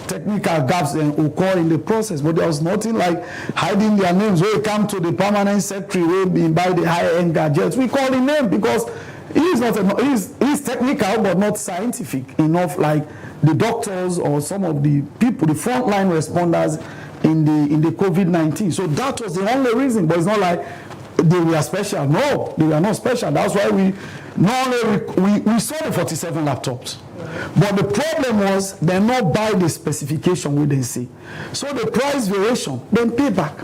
technical gaps occur in the process? But there was nothing like hiding their names. When it come to the permanent secretary, will be by the high-end gadgets. We call him name because he's technical but not scientific enough like the doctors or some of the people, the frontline responders in the COVID-19. So that was the only reason. But it's not like they were special. No, they were not special. That's why we saw the 47 laptops. But the problem was they not buy the specification we didn't see. So the price variation, then pay back.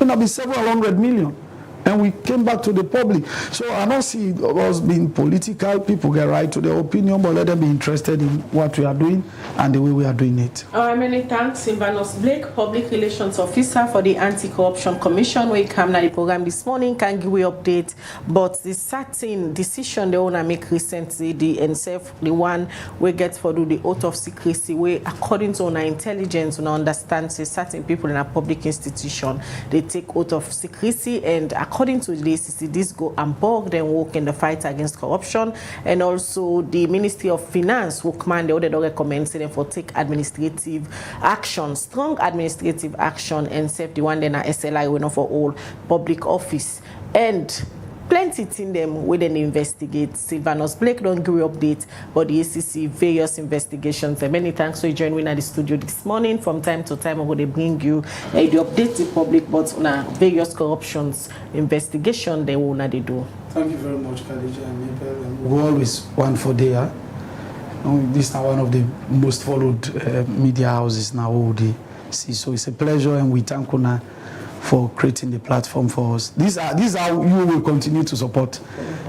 It will be several hundred million. And we came back to the public. So I don't see us being political. People get right to their opinion, but let them be interested in what we are doing and the way we are doing it. Many thanks, Silvanos Blake, Public Relations Officer for the Anti-Corruption Commission. We come to the program this morning, can give you update. But the certain decision they want to make recently, the NSF, the one we get for do the oath of secrecy, we according to our intelligence, we understand say certain people in a public institution, they take oath of secrecy, and according to the ACC, this go embark then work in the fight against corruption, and also the Ministry of Finance will command the order to recommend them for take administrative action, strong administrative action, and save the one then a SLI winner for all public office. And plenty in them we then investigate. Silvanos Blake don't give you update, but the ACC various investigations. And many thanks for joining at the studio this morning. From time to time, I'm going to bring you the update to public, but on various corruptions investigation they will not do. Thank you very much, Khadija and Mabel. We always want for there. This is now one of the most followed media houses now. So it's a pleasure, and we thank Una for creating the platform for us. These are how you will continue to support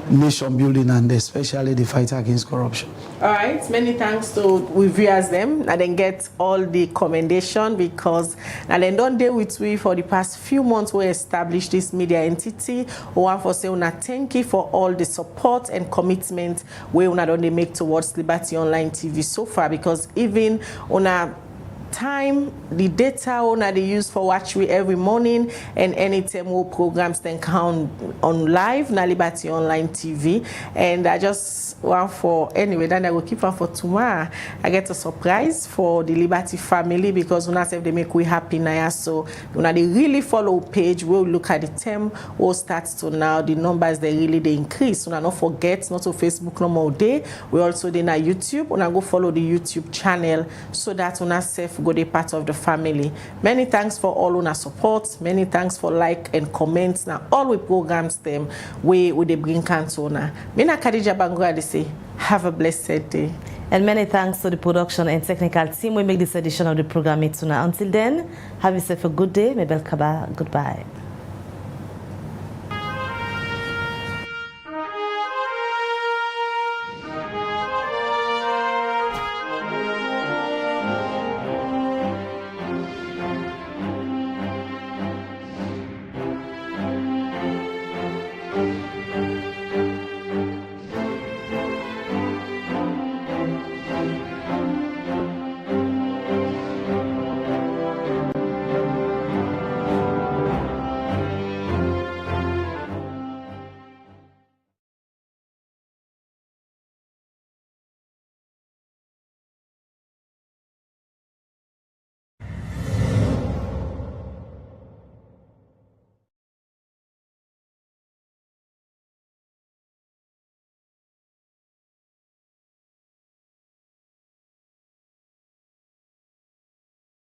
nation building and especially the fight against corruption. All right, many thanks to we viewers them and then get all the commendation because and then don't deal with we for the past few months we established this media entity. We want for say una thank you for all the support and commitment we una don't make towards Liberty Online TV so far, because even una time, the data owner they use for watch we every morning, and anytime more programs then count on live na Liberty Online TV. And I just want for anyway, then I will keep on for tomorrow. I get a surprise for the Liberty family because when I say they make we happy now, so when they really follow page, we'll look at the term what starts to now the numbers they really they increase. So not forget not to Facebook no more day. We also then at YouTube. When I go follow the YouTube channel so that when I self go the part of the family. Many thanks for all on our support. Many thanks for like and comments. Now all we programs them we they bring cancer. Mina Khadija Bangura they say have a blessed day. And many thanks to the production and technical team. We make this edition of the program tonight. Until then, have yourself a good day. Mabel Kaba, goodbye.